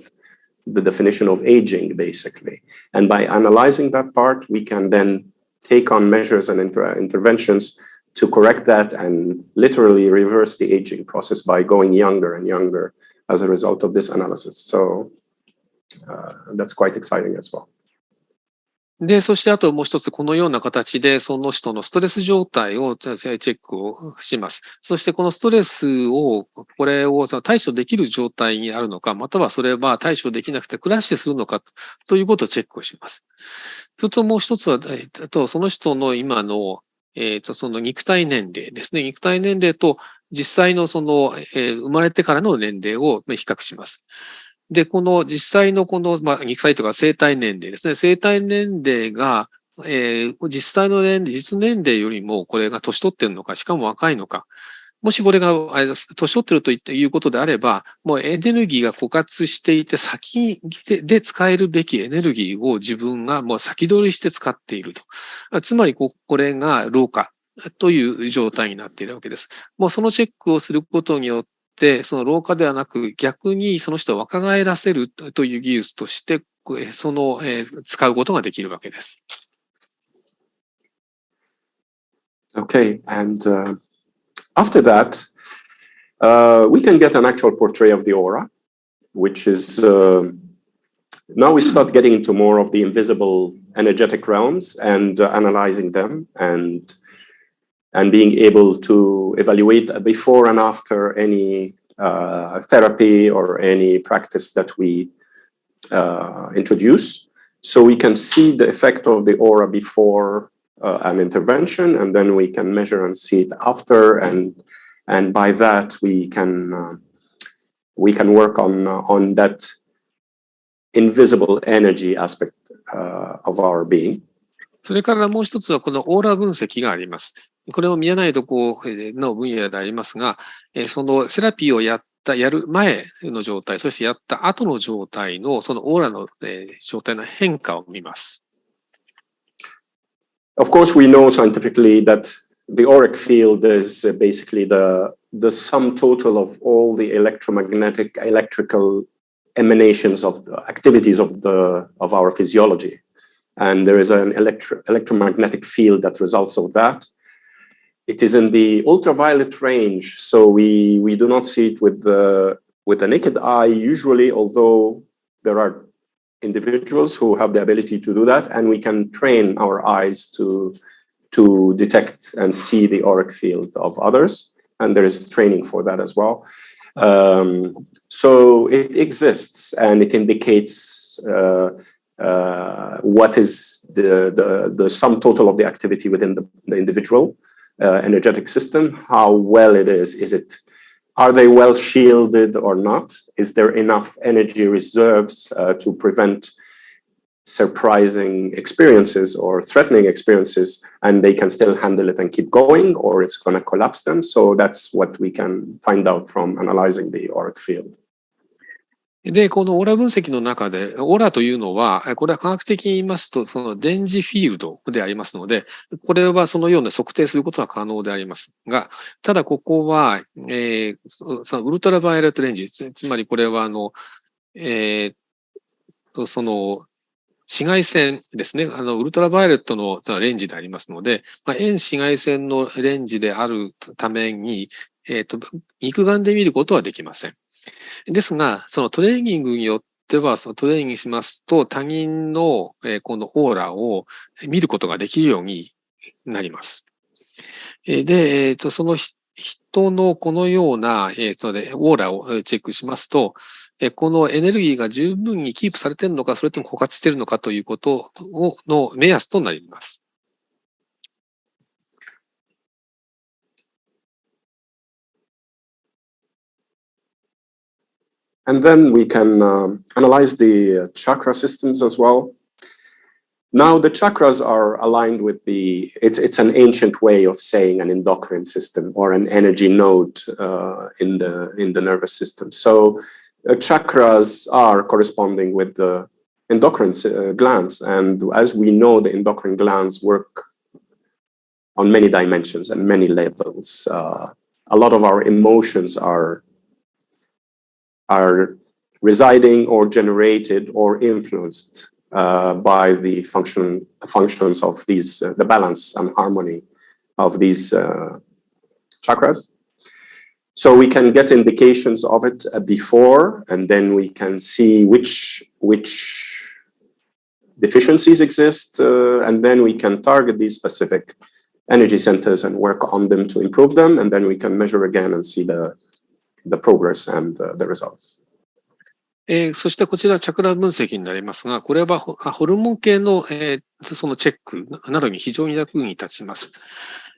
the definition of aging, basically. And by analyzing that part, we can then take on measures and interventions to correct that and literally reverse the aging process by going younger and younger as a result of this analysis. So that's quite exciting as well. で、そしてあともう一つ、このような形で、その人のストレス状態をチェックをします。そしてこのストレスを、これを対処できる状態にあるのか、またはそれは対処できなくてクラッシュするのかということをチェックをします。それともう一つは、その人の今の、その肉体年齢ですね。肉体年齢と実際のその、生まれてからの年齢を比較します。で、この実際のこの、肉体とか生体年齢ですね。生体年齢が、実際の実年齢よりもこれが年取ってるのか、しかも若いのか。もしこれが、年取ってるということであれば、もうエネルギーが枯渇していて、先で使えるべきエネルギーを自分がもう先取りして使っていると。つまり、これが老化という状態になっているわけです。もうそのチェックをすることによって、その老化ではなく逆にその人を若返らせるという技術としてその使うことができるわけです。Okay, and after that, we can get an actual portrait of the aura, which is now we start getting into more of the invisible energetic realms and analyzing them and being able to evaluate before and after any therapy or any practice that we introduce. So we can see the effect of the aura before an intervention, and then we can measure and see it after, and by that we can work on that invisible energy aspect of our being. それからもう一つはこのオーラ分析があります。これも見えないとこの分野でありますが、そのセラピーをやる前の状態、そしてやった後の状態のそのオーラの状態の変化を見ます。Of course, we know scientifically that the auric field is basically the sum total of all the electrical emanations of the activities of our physiology. And there is an electromagnetic field that results of that. It is in the ultraviolet range, so we do not see it with the naked eye usually, although there are individuals who have the ability to do that, and we can train our eyes to detect and see the auric field of others, and there is training for that as well. So it exists, and it indicates what is the sum total of the activity within the individual energetic system, how well it is. Are they well shielded or not? Is there enough energy reserves to prevent surprising experiences or threatening experiences, and they can still handle it and keep going, or it's going to collapse them? So that's what we can find out from analyzing the auric field. で、このオーラ分析の中で、オーラというのは、これは科学的に言いますと、その電磁フィールドでありますので、これはそのような測定することは可能でありますが、ただここは、そのウルトラバイオレットレンジ、つまりこれはその紫外線ですね。ウルトラバイオレットのレンジでありますので、遠紫外線のレンジであるために、肉眼で見ることはできません。ですが、そのトレーニングによっては、そのトレーニングしますと、他人のこのオーラを見ることができるようになります。で、その人のこのような、オーラをチェックしますと、このエネルギーが十分にキープされているのか、それとも枯渇しているのかということの目安となります。And then we can analyze the chakra systems as well. Now the chakras are aligned with it's an ancient way of saying an endocrine system or an energy node in the nervous system. So chakras are corresponding with the endocrine glands. And as we know, the endocrine glands work on many dimensions and many levels. A lot of our emotions are residing or generated or influenced by the functions of these, the balance and harmony of these chakras. So we can get indications of it before, and then we can see which deficiencies exist, and then we can target these specific energy centers and work on them to improve them, and then we can measure again and see the progress and the results. そしてこちらチャクラ分析になりますが、これはホルモン系の、そのチェックなどに非常に役に立ちます。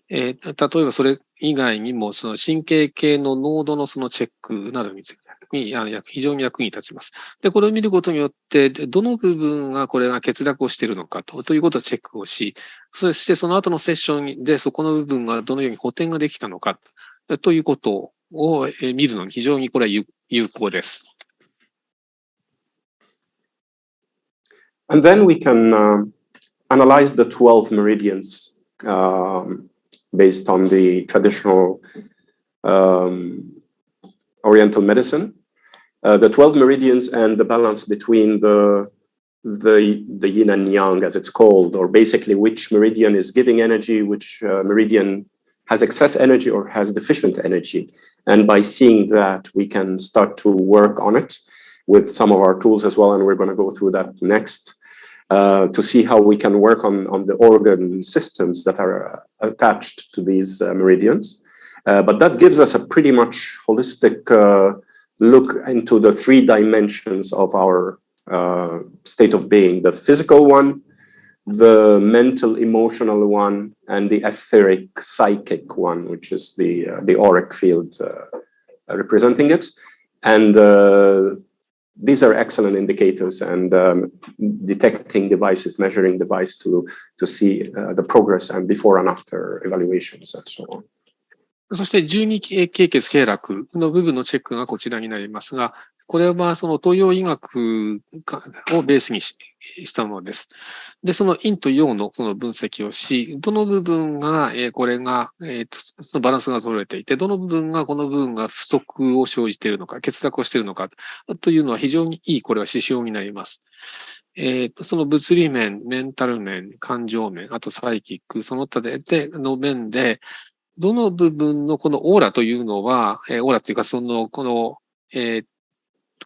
例えばそれ以外にもその神経系の濃度のそのチェックなどに非常に役に立ちます。で、これを見ることによって、どの部分がこれが欠落をしているのかということをチェックをし、そしてその後のセッションでそこの部分がどのように補填ができたのかということを見るのに非常にこれは有効です。And then we can analyze the 12 meridians based on the traditional Oriental medicine. The 12 meridians and the balance between the yin and yang, as it's called, or basically which meridian is giving energy, which meridian has excess energy or has deficient energy. And by seeing that, we can start to work on it with some of our tools as well. And we're going to go through that next. To see how we can work on the organ systems that are attached to these meridians. But that gives us a pretty much holistic look into the 3 dimensions of our state of being: the physical one, the mental, emotional one, and the etheric, psychic one, which is the auric field representing it. And these are excellent indicators and detecting devices, measuring device to see the progress and before and after evaluations and so on. そして12経血経絡の部分のチェックがこちらになりますが、これはその東洋医学をベースにしたものです。で、その陰と陽のその分析をし、どの部分がこれがそのバランスが取れていて、どの部分がこの部分が不足を生じているのか、欠落をしているのかというのは非常にいいこれは指標になります。その物理面、メンタル面、感情面、あとサイキック、その他での面で、どの部分のこのオーラというのは、オーラというか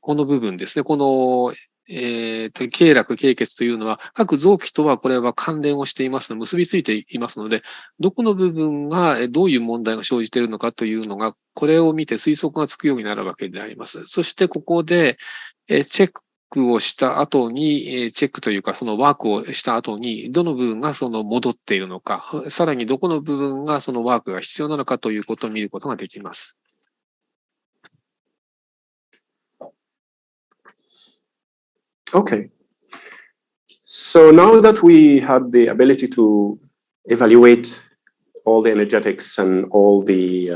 この部分ですね。この、経絡、経血というのは、各臓器とはこれは関連をしていますので、結びついていますので、どこの部分がどういう問題が生じているのかというのが、これを見て推測がつくようになるわけであります。そしてここで、チェックをした後に、チェックというか、そのワークをした後に、どの部分がその戻っているのか、さらにどこの部分がそのワークが必要なのかということを見ることができます。Okay. So now that we have the ability to evaluate all the energetics and all the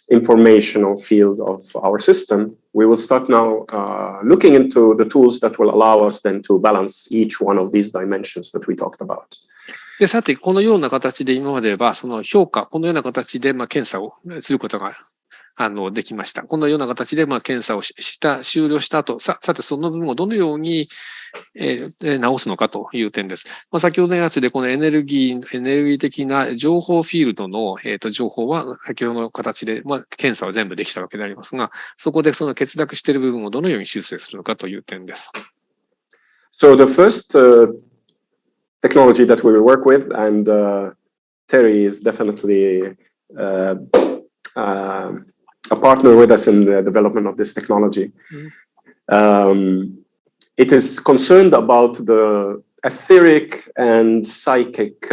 informational field of our system, we will start now looking into the tools that will allow us then to balance each one of these dimensions that we talked about. で、さて、このような形で今までは、その評価、このような形で、検査をすることが、できました。このような形で、検査を終了した後、さて、その部分をどのように、直すのかという点です。先ほどのやつで、このエネルギー的な情報フィールドの、情報は、先ほどの形で、検査は全部できたわけでありますが、そこでその欠落している部分をどのように修正するのかという点です。So the first technology that we will work with, and Terry is definitely a partner with us in the development of this technology. It is concerned about the etheric and psychic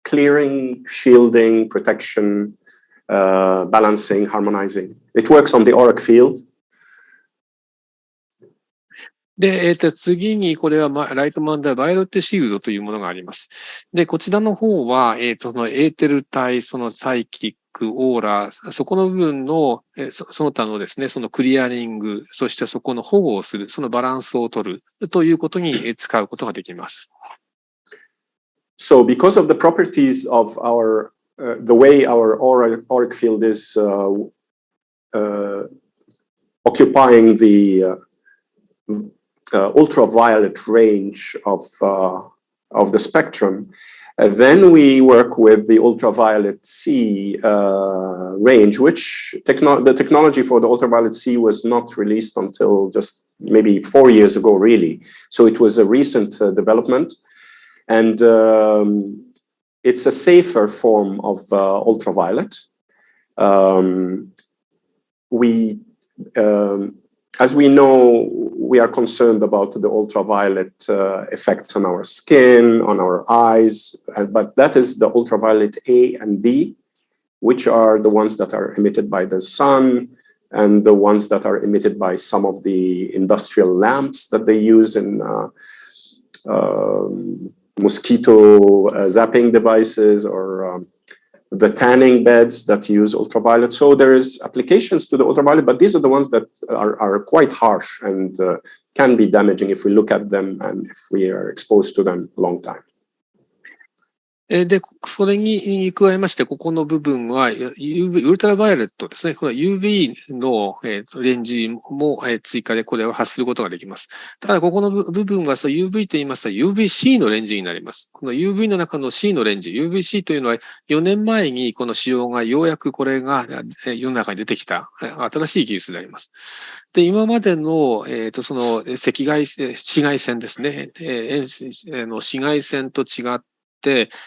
clearing, shielding, protection, balancing, harmonizing. It works on the auric field. で、次に、これは、ライトマンダラバイオレットシールドというものがあります。で、こちらの方は、そのエーテル体、そのサイキック、オーラ、そこの部分の、その他のですね、そのクリアリング、そしてそこの保護をする、そのバランスを取るということに使うことができます。So, because of the properties of our, the way our auric field is occupying the ultraviolet range of the spectrum, then we work with the ultraviolet C range, which the technology for the ultraviolet C was not released until just maybe 4 years ago, really. So it was a recent development, and it's a safer form of ultraviolet. As we know, we are concerned about the ultraviolet effects on our skin, on our eyes, but that is the ultraviolet A and B, which are the ones that are emitted by the sun and the ones that are emitted by some of the industrial lamps that they use in mosquito zapping devices or the tanning beds that use ultraviolet. So there is applications to the ultraviolet, but these are the ones that are quite harsh and can be damaging if we look at them and if we are exposed to them a long time. で、それに加えまして、ここの部分は、ウルトラバイオレットですね。この UV のレンジも追加でこれを発することができます。ただ、ここの部分はUV と言いますと UVC のレンジになります。この UV の中の C のレンジ、UVC というのは4年前にこの使用がようやくこれが世の中に出てきた新しい技術であります。で、今までの、その紫外線ですね。紫外線と違って、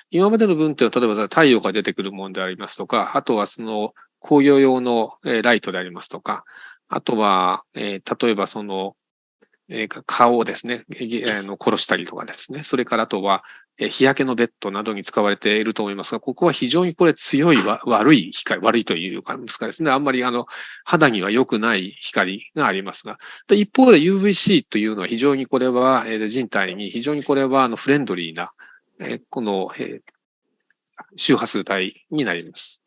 今までの分っていうのは、例えば太陽が出てくるものでありますとか、あとはその紅葉用のライトでありますとか、あとは、例えばその、顔をですね、殺したりとかですね、それからあとは、日焼けのベッドなどに使われていると思いますが、ここは非常にこれ強い悪い光、悪いというかですね、あんまり肌には良くない光がありますが、で一方で UVC というのは非常にこれは人体に非常にこれはフレンドリーなこの周波数帯になります。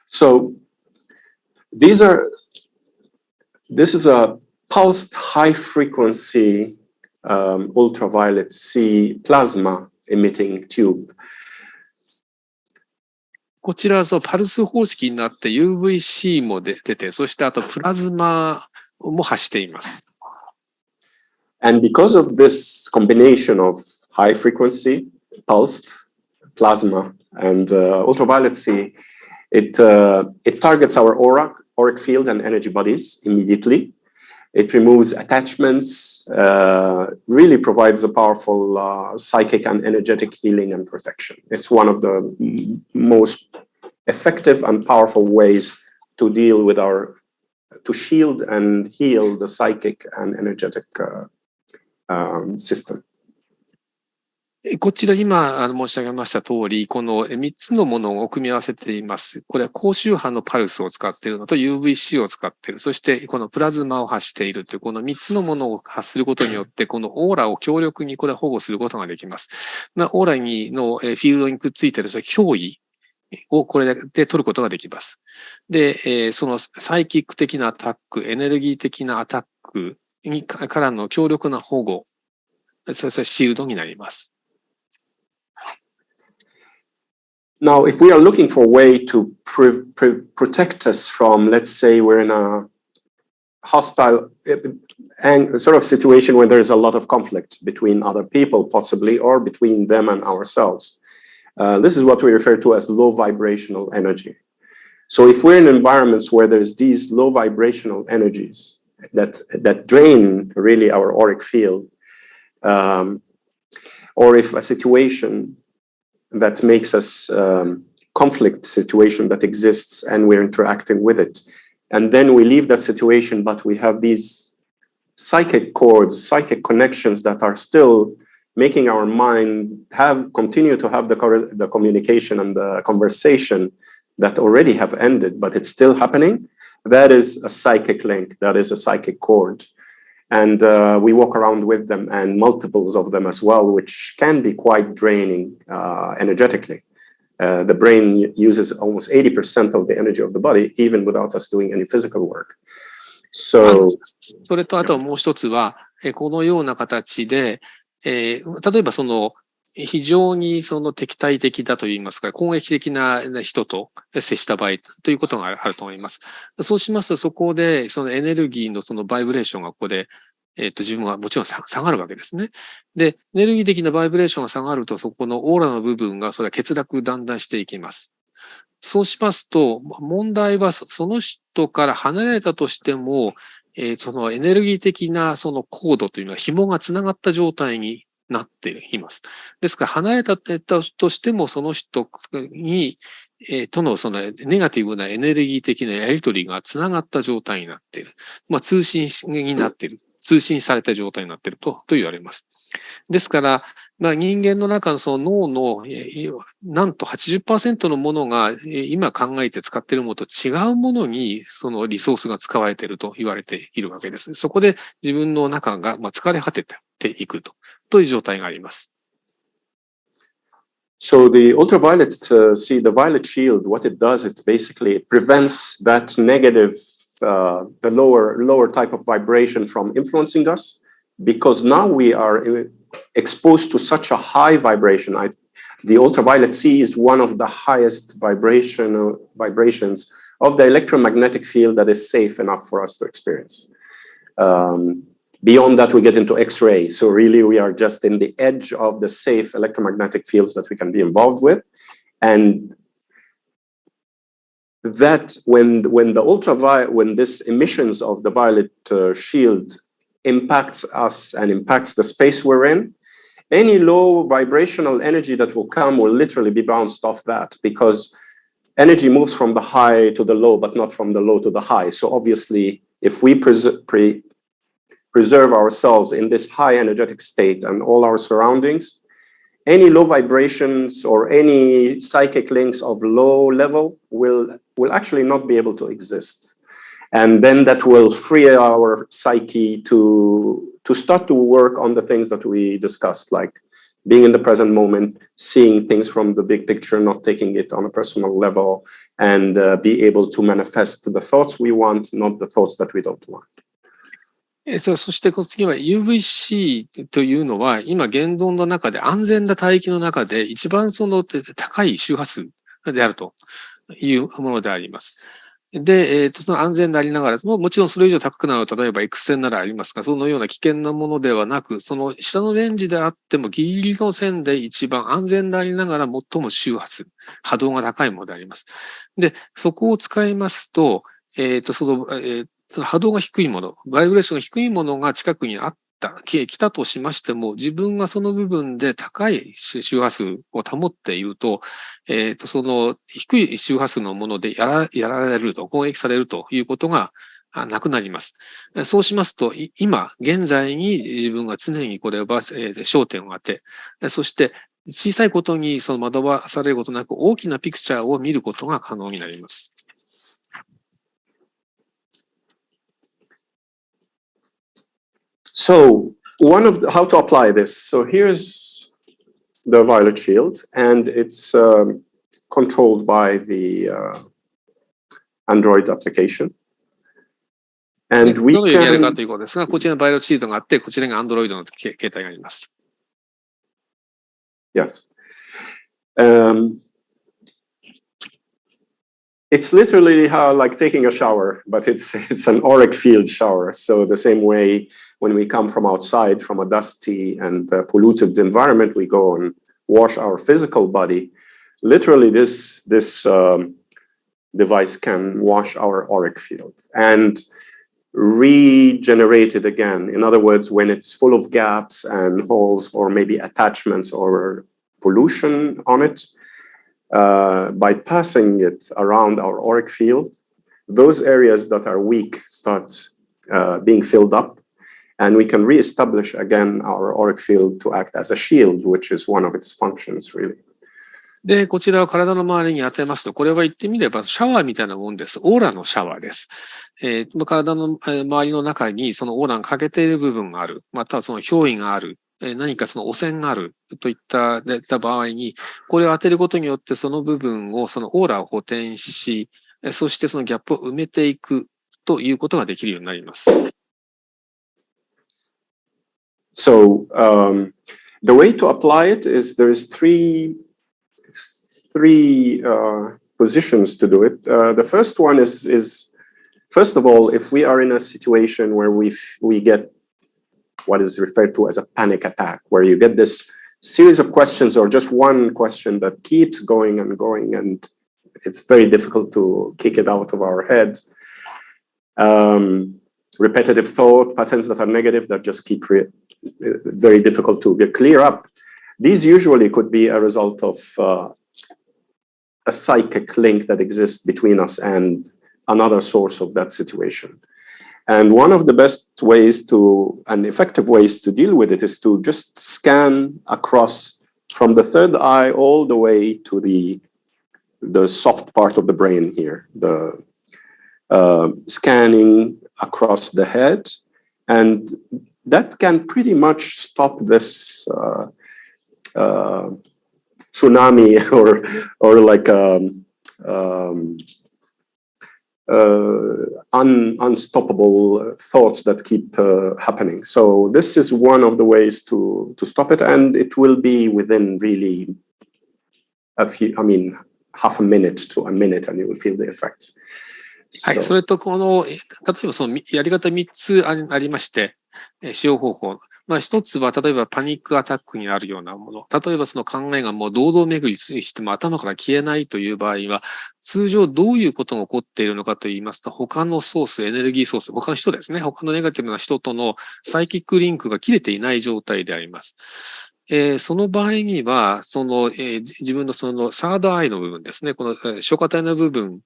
So this is a pulsed high frequency ultraviolet C plasma emitting tube. こちらはパルス方式になって UVC も出て、そしてあとプラズマも発しています。And because of this combination of high frequency, pulsed, plasma, and ultraviolet C, it targets our auric field and energy bodies immediately. It removes attachments, really provides a powerful psychic and energetic healing and protection. It's one of the most effective and powerful ways to deal with to shield and heal the psychic and energetic system. こちら今申し上げました通り、この3つのものを組み合わせています。これは高周波のパルスを使っているのと UVC を使っている。そしてこのプラズマを発しているというこの3つのものを発することによって、このオーラを強力にこれ保護することができます。オーラのフィールドにくっついている脅威をこれで取ることができます。で、そのサイキック的なアタック、エネルギー的なアタックからの強力な保護、それシールドになります。Now, if we are looking for a way to protect us from, let's say, we're in a hostile and sort of situation where there is a lot of conflict between other people, possibly, or between them and ourselves. This is what we refer to as low vibrational energy. So if we're in environments where there's these low vibrational energies that drain really our auric field, or if a situation that makes us conflict situation that exists and we're interacting with it, and then we leave that situation, but we have these psychic cords, psychic connections that are still making our mind continue to have the communication and the conversation that already have ended, but it's still happening. That is a psychic link. That is a psychic cord. And we walk around with them and multiples of them as well, which can be quite draining energetically. The brain uses almost 80% of the energy of the body, even without us doing any physical work. So, それとあともう一つは、このような形で、例えばその非常にその敵対的だといいますか、攻撃的な人と接した場合ということがあると思います。そうしますと、そこでそのエネルギーのそのバイブレーションがここで、自分はもちろん下がるわけですね。で、エネルギー的なバイブレーションが下がると、そこのオーラの部分がそれは欠落だんだんしていきます。そうしますと、問題はその人から離れたとしても、そのエネルギー的なそのコードというのは紐がつながった状態になっています。ですから、離れたとしても、その人に、とのそのネガティブなエネルギー的なやり取りがつながった状態になっている。通信になっている。通信された状態になっていると言われます。ですから、人間の中のその脳のなんと 80% のものが今考えて使っているものと違うものにそのリソースが使われていると言われているわけです。そこで自分の中が疲れ果てていくという状態があります。So the ultraviolet, the violet shield, what it does, it basically prevents that negative, the lower type of vibration from influencing us, because now we are exposed to such a high vibration. The ultraviolet C is one of the highest vibrations of the electromagnetic field that is safe enough for us to experience. Beyond that, we get into X-ray. So really, we are just in the edge of the safe electromagnetic fields that we can be involved with. And that when this emissions of the violet shield impacts us and impacts the space we're in, any low vibrational energy that will come will literally be bounced off that, because energy moves from the high to the low, but not from the low to the high. So obviously, if we preserve ourselves in this high energetic state and all our surroundings, any low vibrations or any psychic links of low level will actually not be able to exist. And then that will free our psyche to start to work on the things that we discussed, like being in the present moment, seeing things from the big picture, not taking it on a personal level, and be able to manifest the thoughts we want, not the thoughts that we don't want. そして次は UVC というのは今現存の中で安全な帯域の中で一番その高い周波数であるというものであります。で、その安全でありながら、もちろんそれ以上高くなると例えば X 線ならありますが、そのような危険なものではなく、その下のレンジであってもギリギリの線で一番安全でありながら最も周波数、波動が高いものであります。で、そこを使いますと、その波動が低いもの、バイブレーションが低いものが近くにあった、来たとしましても、自分がその部分で高い周波数を保っていると、その低い周波数のものでやられると、攻撃されるということがなくなります。そうしますと、今、現在に自分が常にこれは焦点を当て、そして小さいことに惑わされることなく大きなピクチャーを見ることが可能になります。So how to apply this? So here's the violet shield, and it's controlled by the Android application. And we どのようにやるか can, ということですが、こちらにバイオシートがあって、こちらに Android の携帯があります。yes. It's literally how like taking a shower, but it's an auric field shower. So the same way when we come from outside from a dusty and polluted environment, we go and wash our physical body. Literally, this device can wash our auric field and regenerate it again. In other words, when it's full of gaps and holes or maybe attachments or pollution on it, by passing it around our auric field, those areas that are weak start being filled up, and we can reestablish again our auric field to act as a shield, which is one of its functions, really. で、こちらを体の周りに当てますと、これは言ってみればシャワーみたいなもんです。オーラのシャワーです。体の周りの中にそのオーラが欠けている部分がある、またはその憑依がある、何かその汚染があるといった場合に、これを当てることによってその部分を、そのオーラを補填し、そしてそのギャップを埋めていくということができるようになります。So the way to apply it is there's three positions to do it. The first one is first of all, if we are in a situation where we get what is referred to as a panic attack, where you get this series of questions or just one question that keeps going and going, and it's very difficult to kick it out of our head. Repetitive thought patterns that are negative that just keep very difficult to clear up. These usually could be a result of a psychic link that exists between us and another source of that situation. And one of the best ways and effective ways to deal with it is to just scan across from the third eye all the way to the soft part of the brain here, the scanning across the head. And that can pretty much stop this tsunami or like unstoppable thoughts that keep happening. So this is one of the ways to stop it, and it will be within really half a minute to a minute, and you will feel the effects. はい、それと例えばそのやり方3つありまして、使用方法。一つは、例えばパニックアタックになるようなもの。例えばその考えがもう堂々巡りしても頭から消えないという場合は、通常どういうことが起こっているのかと言いますと、他のソース、エネルギーソース、他の人ですね。他のネガティブな人とのサイキックリンクが切れていない状態であります。その場合には、自分のそのサードアイの部分ですね。この消化体の部分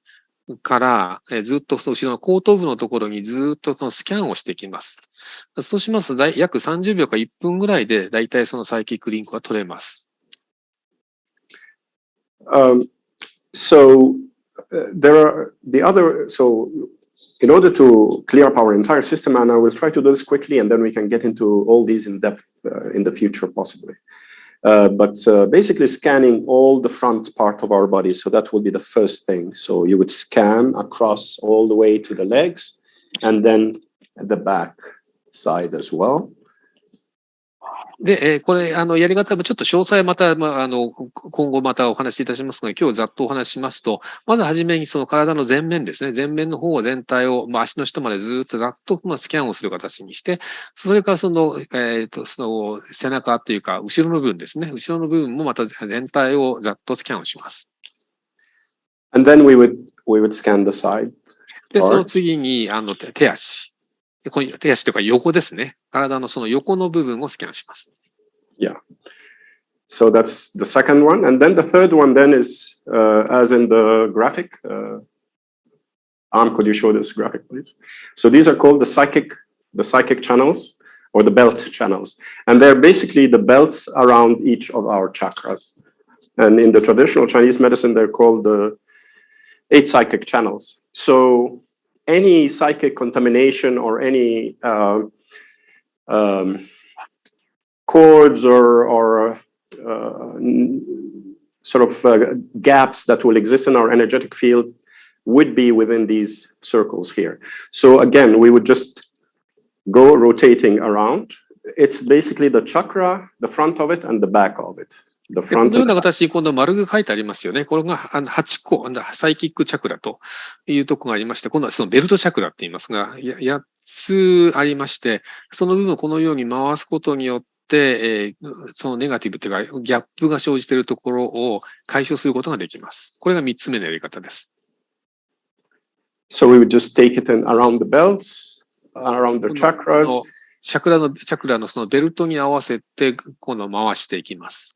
からずっと後ろの後頭部のところにずっとそのスキャンをしていきます。そうしますと約30秒か1分ぐらいでだいたいそのサイキックリンクが取れます。So there are the other, so in order to clear up our entire system, and I will try to do this quickly and then we can get into all these in depth in the future possibly. But basically scanning all the front part of our body. So that will be the first thing. So you would scan across all the way to the legs and then the back side as well. で、これ、やり方もちょっと詳細また、今後またお話しいたしますので、今日ざっとお話ししますと、まずはじめにその体の前面ですね。前面の方を全体を、足の下までずっとざっと、スキャンをする形にして、それからその背中というか、後ろの部分ですね。後ろの部分もまた全体をざっとスキャンをします。And then we would scan the side. で、その次に、手足。手足というか横ですね。体のその横の部分をスキャンします。Yeah. So that's the second one. And then the third one then is, as in the graphic. Could you show this graphic, please? So these are called the psychic channels or the belt channels. And they're basically the belts around each of our chakras. And in the traditional Chinese medicine, they're called the 8 psychic channels. So any psychic contamination or any cords or sort of gaps that will exist in our energetic field would be within these circles here. So again, we would just go rotating around. It's basically the chakra, the front of it, and the back of it. The でこ front のよう and な the back. 形に今度丸が書いてありますよね。これが8個、サイキックチャクラというところがありまして、今度はそのベルトチャクラって言いますが、8つありまして、その部分をこのように回すことによって、そのネガティブというかギャップが生じているところを解消することができます。これが3つ目のやり方です。So we would just take it in around the belts, around the chakras. チャクラのそのベルトに合わせて、今度回していきます。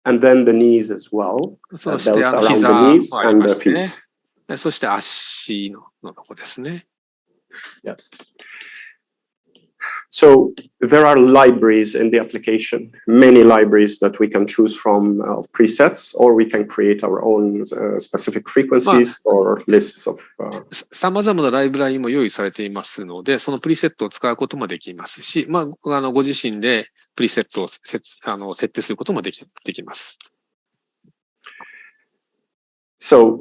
And then the knees as well. そして belt around 膝 the も knees あり and ま the してね。 feet. そして足のとこですね。Yes. So there are libraries in the application, many libraries that we can choose from of presets, or we can create our own specific frequencies or lists of. 様々なライブラリも用意されていますので、そのプリセットを使うこともできますし、ご自身でプリセットを設定することもできます。So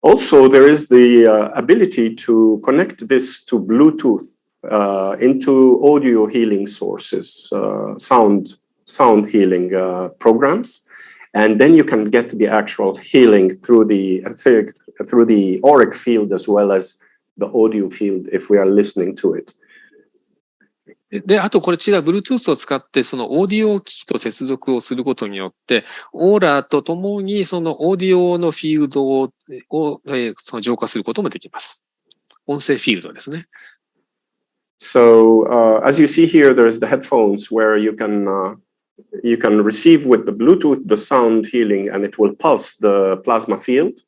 also there is the ability to connect this to Bluetooth into audio healing sources, sound healing programs, and then you can get the actual healing through the auric field as well as the audio field if we are listening to it. で、あとこれ違う Bluetooth を使ってそのオーディオ機器と接続をすることによって、オーラとともにそのオーディオのフィールドをその浄化することもできます。音声フィールドですね。So as you see here, there's the headphones where you can receive with the Bluetooth the sound healing, and it will pulse the plasma field.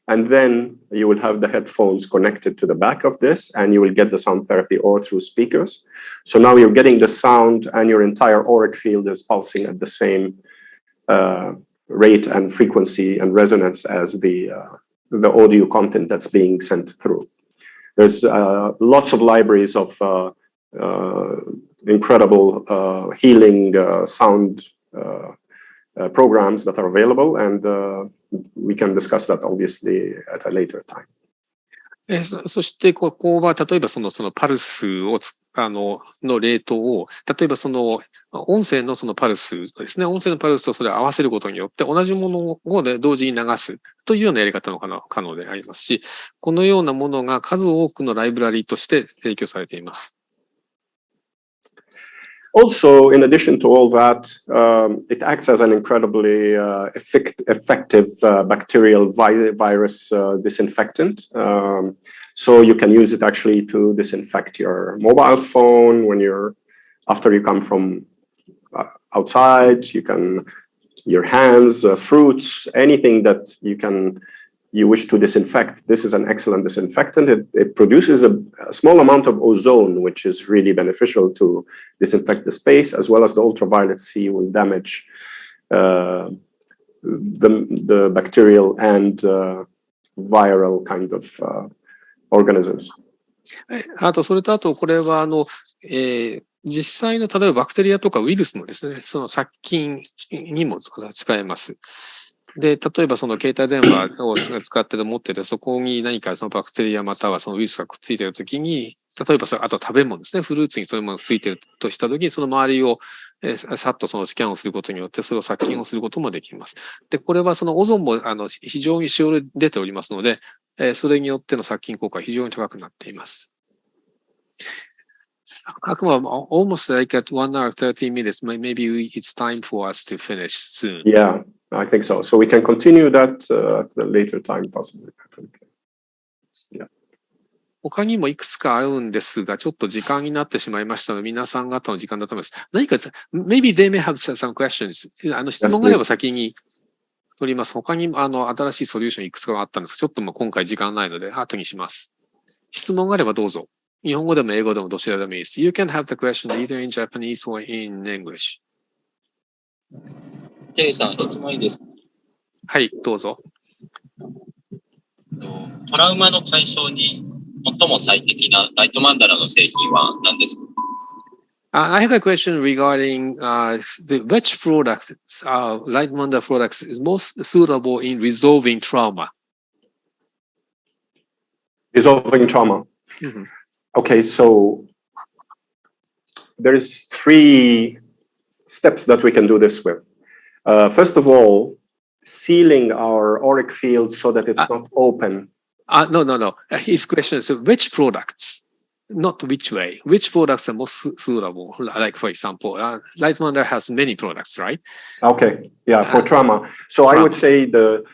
And then you will have the headphones connected to the back of this, and you will get the sound therapy or through speakers. So now you're getting the sound, and your entire auric field is pulsing at the same rate and frequency and resonance as the audio content that's being sent through. There's lots of libraries of incredible healing sound programs that are available, and we can discuss that obviously at a later time. そしてここは例えばそのパルスをのレートを例えばその音声のそのパルスですね、音声のパルスとそれを合わせることによって同じものを同時に流すというようなやり方の可能でありますし、このようなものが数多くのライブラリとして提供されています。Also, in addition to all that, it acts as an incredibly effective bacterial virus disinfectant. So you can use it actually to disinfect your mobile phone after you come from outside. Your hands, fruits, anything that you wish to disinfect. This is an excellent disinfectant. It produces a small amount of ozone, which is really beneficial to disinfect the space, as well as the ultraviolet C will damage the bacterial and viral kind of organisms. あとこれは実際の例えばバクテリアとかウイルスのですね、その殺菌にも使えます。で、例えばその携帯電話を使って持ってて、そこに何かそのバクテリアまたはそのウイルスがくっついているときに、例えばあと食べ物ですね、フルーツにそういうものがついているとしたときに、その周りをさっとそのスキャンをすることによって、それを殺菌をすることもできます。で、これはそのオゾンも非常に使用で出ておりますので、それによっての殺菌効果が非常に高くなっています。Akmal, almost like at 1 hour 30 minutes, maybe it's time for us to finish soon. Yeah, I think so. So we can continue that at a later time, possibly. Yeah. 他にもいくつかあるんですが、ちょっと時間になってしまいましたので、皆さん方の時間だと思います。何か、maybe they may have some questions. 質問があれば先に取ります。他に新しいソリューションいくつかあったんですが、ちょっともう今回時間ないので、後にします。質問があればどうぞ。日本語でも英語でもどちらでもいいです。You can have the question either in Japanese or in English. テリーさん、質問いいですか？はい、どうぞ。トラウマの解消に最も最適なライトマンダラの製品は何ですか？ I have a question regarding which products, Light Mandala products, is most suitable in resolving trauma. Resolving trauma. Mm-hmm. Okay, so there's 3 steps that we can do this with. First of all, sealing our auric field so that it's not open. No. His question is which products, not which way. Which products are most suitable? Like, for example, Light Mandala has many products, right? Okay, yeah, for trauma. So I would say the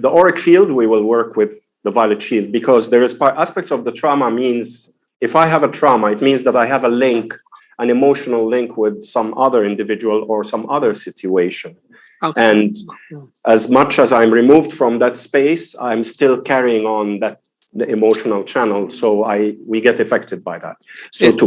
auric field, we will work with the violet shield, because there is aspects of the trauma means if I have a trauma, it means that I have a link, an emotional link with some other individual or some other situation. And as much as I'm removed from that space, I'm still carrying on the emotional channel. So we get affected by that. So to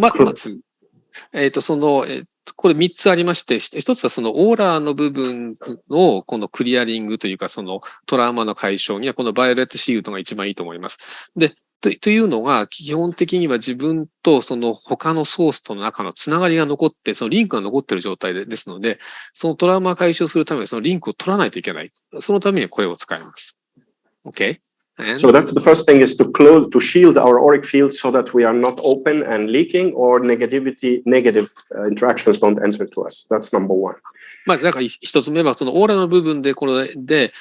これ3つありまして、1つはそのオーラの部分のこのクリアリングというか、そのトラウマの解消にはこのバイオレットシールドが一番いいと思います。で、というのが基本的には自分とその他のソースとの中のつながりが残って、そのリンクが残っている状態ですので、そのトラウマを解消するためにそのリンクを取らないといけない。そのためにはこれを使います。OK? So that's the first thing, is to shield our auric field so that we are not open and leaking, or negative interactions don't enter to us. That's number one. だから一つ目はそのオーラの部分でこれで、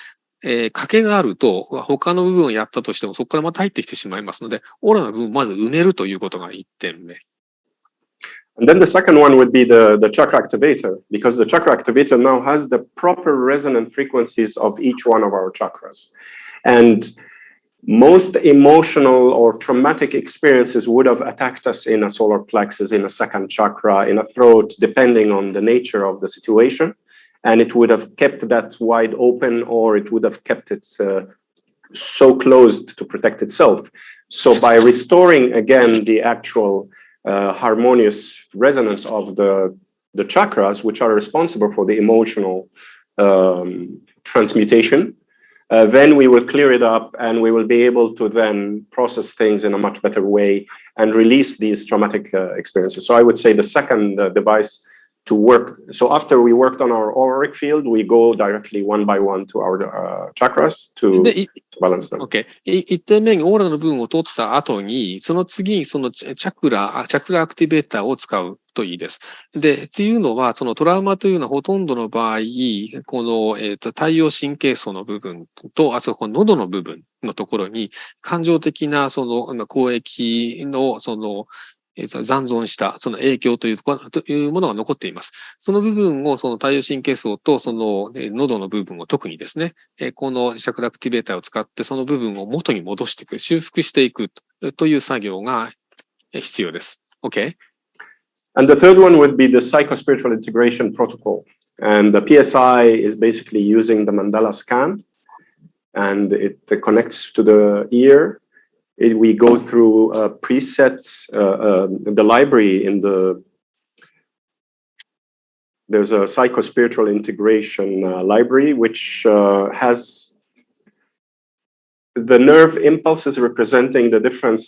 欠けがあると他の部分をやったとしてもそこからまた入ってきてしまいますので、オーラの部分をまず埋めるということが1点目。And then the second one would be the chakra activator, because the chakra activator now has the proper resonant frequencies of each one of our chakras. And most emotional or traumatic experiences would have attacked us in a solar plexus, in a second chakra, in a throat, depending on the nature of the situation. And it would have kept that wide open, or it would have kept it so closed to protect itself. So by restoring again the actual harmonious resonance of the chakras, which are responsible for the emotional transmutation, then we will clear it up, and we will be able to then process things in a much better way and release these traumatic experiences. So I would say the second device to work. So after we worked on our auric field, we go directly one by one to our chakras to balance them. OK。1点目にオーラの部分を取った後に、その次にそのチャクラアクティベーターを使うといいです。で、っていうのは、そのトラウマというのはほとんどの場合、この、太陽神経層の部分と、あとこの喉の部分のところに、感情的なその交易のその、残存したその影響というものが残っています。その部分をその太陽神経層とその喉の部分を特にですね、このチャクラアクティベーターを使ってその部分を元に戻していく、修復していくという作業が必要です。OK? And the third one would be the psychospiritual integration protocol. And the PSI is basically using the mandala scan, and it connects to the ear. We go through presets, the library there's a psychospiritual integration library, which has the nerve impulses representing the different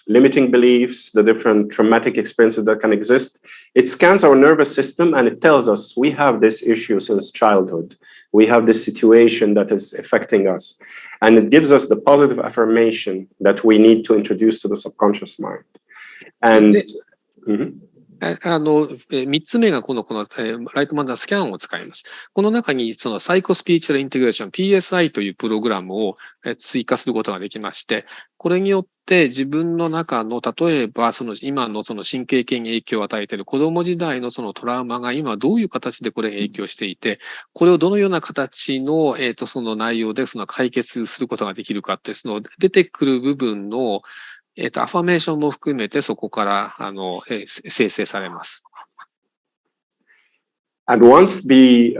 limiting beliefs, the different traumatic experiences that can exist. It scans our nervous system, and it tells us we have this issue since childhood. We have this situation that is affecting us. And it gives us the positive affirmation that we need to introduce to the subconscious mind. And 3つ目がこのライトマンダラスキャンを使います。この中にそのサイコスピリチュアルインテグレーション PSI というプログラムを追加することができまして、これによって自分の中の例えばその今のその神経系に影響を与えている子供時代のそのトラウマが今どういう形でこれ影響していて、これをどのような形のその内容でその解決することができるかってその出てくる部分のアファメーションも含めてそこから生成されます。And once the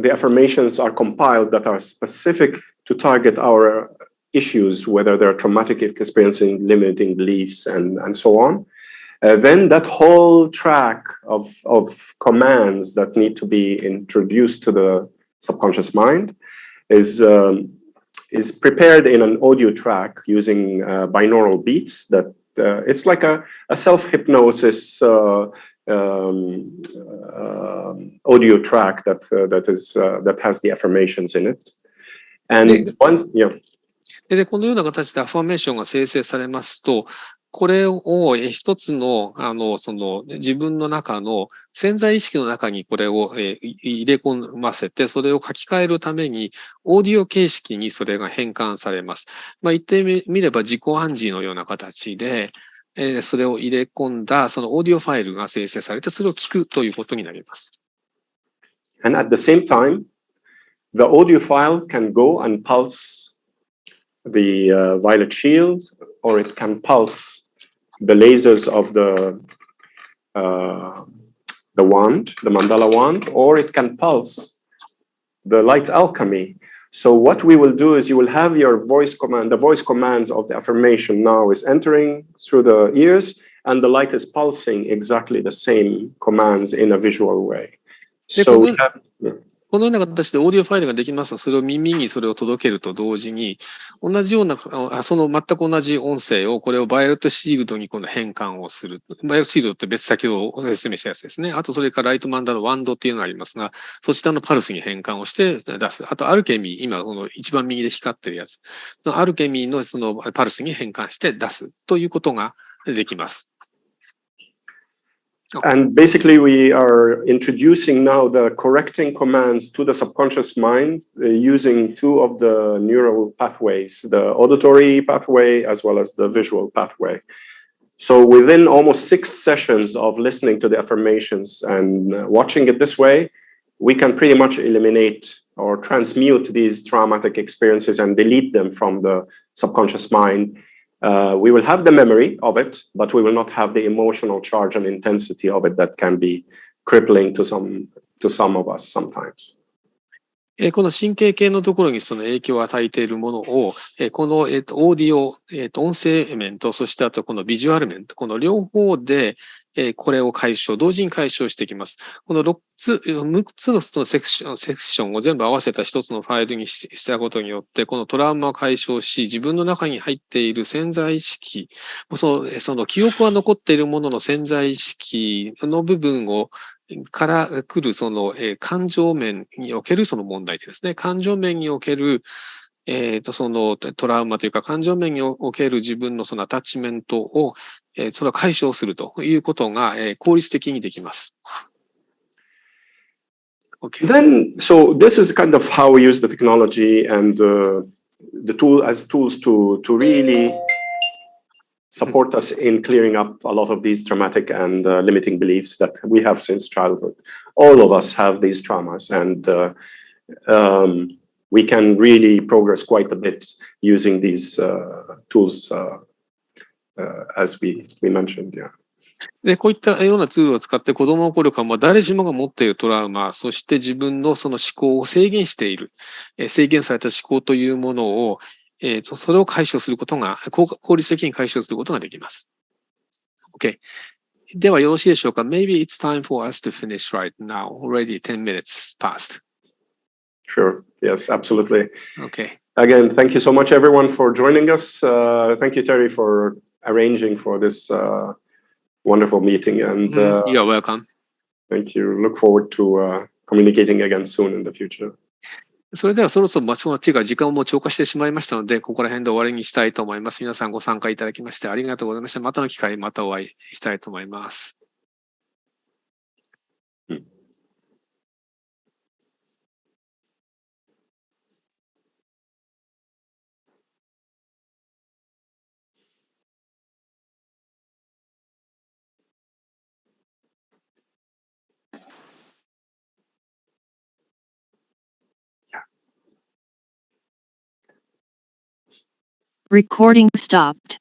affirmations are compiled that are specific to target our issues, whether they're traumatic experiencing, limiting beliefs, and so on, then that whole track of commands that need to be introduced to the subconscious mind is prepared in an audio track using binaural beats that it's like a self-hypnosis audio track that has the affirmations in it. And once, yeah. で、このような形でアファメーションが生成されますと、これを一つの、その自分の中の潜在意識の中にこれを入れ込ませて、それを書き換えるために、オーディオ形式にそれが変換されます。まあ、言ってみれば自己暗示のような形で、それを入れ込んだ、そのオーディオファイルが生成されて、それを聞くということになります。And at the same time, the audio file can go and pulse the violet shield, or it can pulse the lasers of the wand, the mandala wand, or it can pulse the light alchemy. So what we will do is you will have your voice command, the voice commands of the affirmation now is entering through the ears, and the light is pulsing exactly the same commands in a visual way. So we have, このような形でオーディオファイルができますと、それを耳にそれを届けると同時に、同じような、その全く同じ音声を、これをバイオレットシールドに今度変換をする。バイオレットシールドって別先ほど説明したやつですね。あとそれからライトマンダのワンドっていうのがありますが、そちらのパルスに変換をして出す。あとアルケミー、今この一番右で光ってるやつ。そのアルケミーのそのパルスに変換して出すということができます。And basically, we are introducing now the correcting commands to the subconscious mind using two of the neural pathways, the auditory pathway as well as the visual pathway. So within almost 6 sessions of listening to the affirmations and watching it this way, we can pretty much eliminate or transmute these traumatic experiences and delete them from the subconscious mind. We will have the memory of it, but we will not have the emotional charge and intensity of it that can be crippling to some of us sometimes. この神経系のところにその影響を与えているものを、この、オーディオ、音声面と、そしてあとこのビジュアル面と、この両方で、これを同時に解消していきます。この6つのそのセクションを全部合わせた一つのファイルにしたことによって、このトラウマを解消し、自分の中に入っている潜在意識、その記憶が残っているものの潜在意識の部分から来るその、感情面におけるその問題ですね。感情面における、そのトラウマというか、感情面における自分のそのアタッチメントを、それを解消するということが、効率的にできます。Okay. Then, so this is kind of how we use the technology and the tool as tools to really support us in clearing up a lot of these traumatic and limiting beliefs that we have since childhood. All of us have these traumas, and we can really progress quite a bit using these tools, as we mentioned. Yeah. で、こういったようなツールを使って子供の頃から誰しもが持っているトラウマ、そして自分のその思考を制限している、制限された思考というものを、それを解消することが、効率的に解消することができます。OK。ではよろしいでしょうか。Maybe it's time for us to finish right now. Already 10 minutes past. Sure. Yes, absolutely. Okay. Again, thank you so much, everyone, for joining us. Thank you, Terry, for arranging for this wonderful meeting. And You're welcome. Thank you. Look forward to communicating again soon in the future. それではそろそろ時間をもう超過してしまいましたので、ここら辺で終わりにしたいと思います。皆さんご参加いただきましてありがとうございました。またの機会、またお会いしたいと思います。Recording stopped.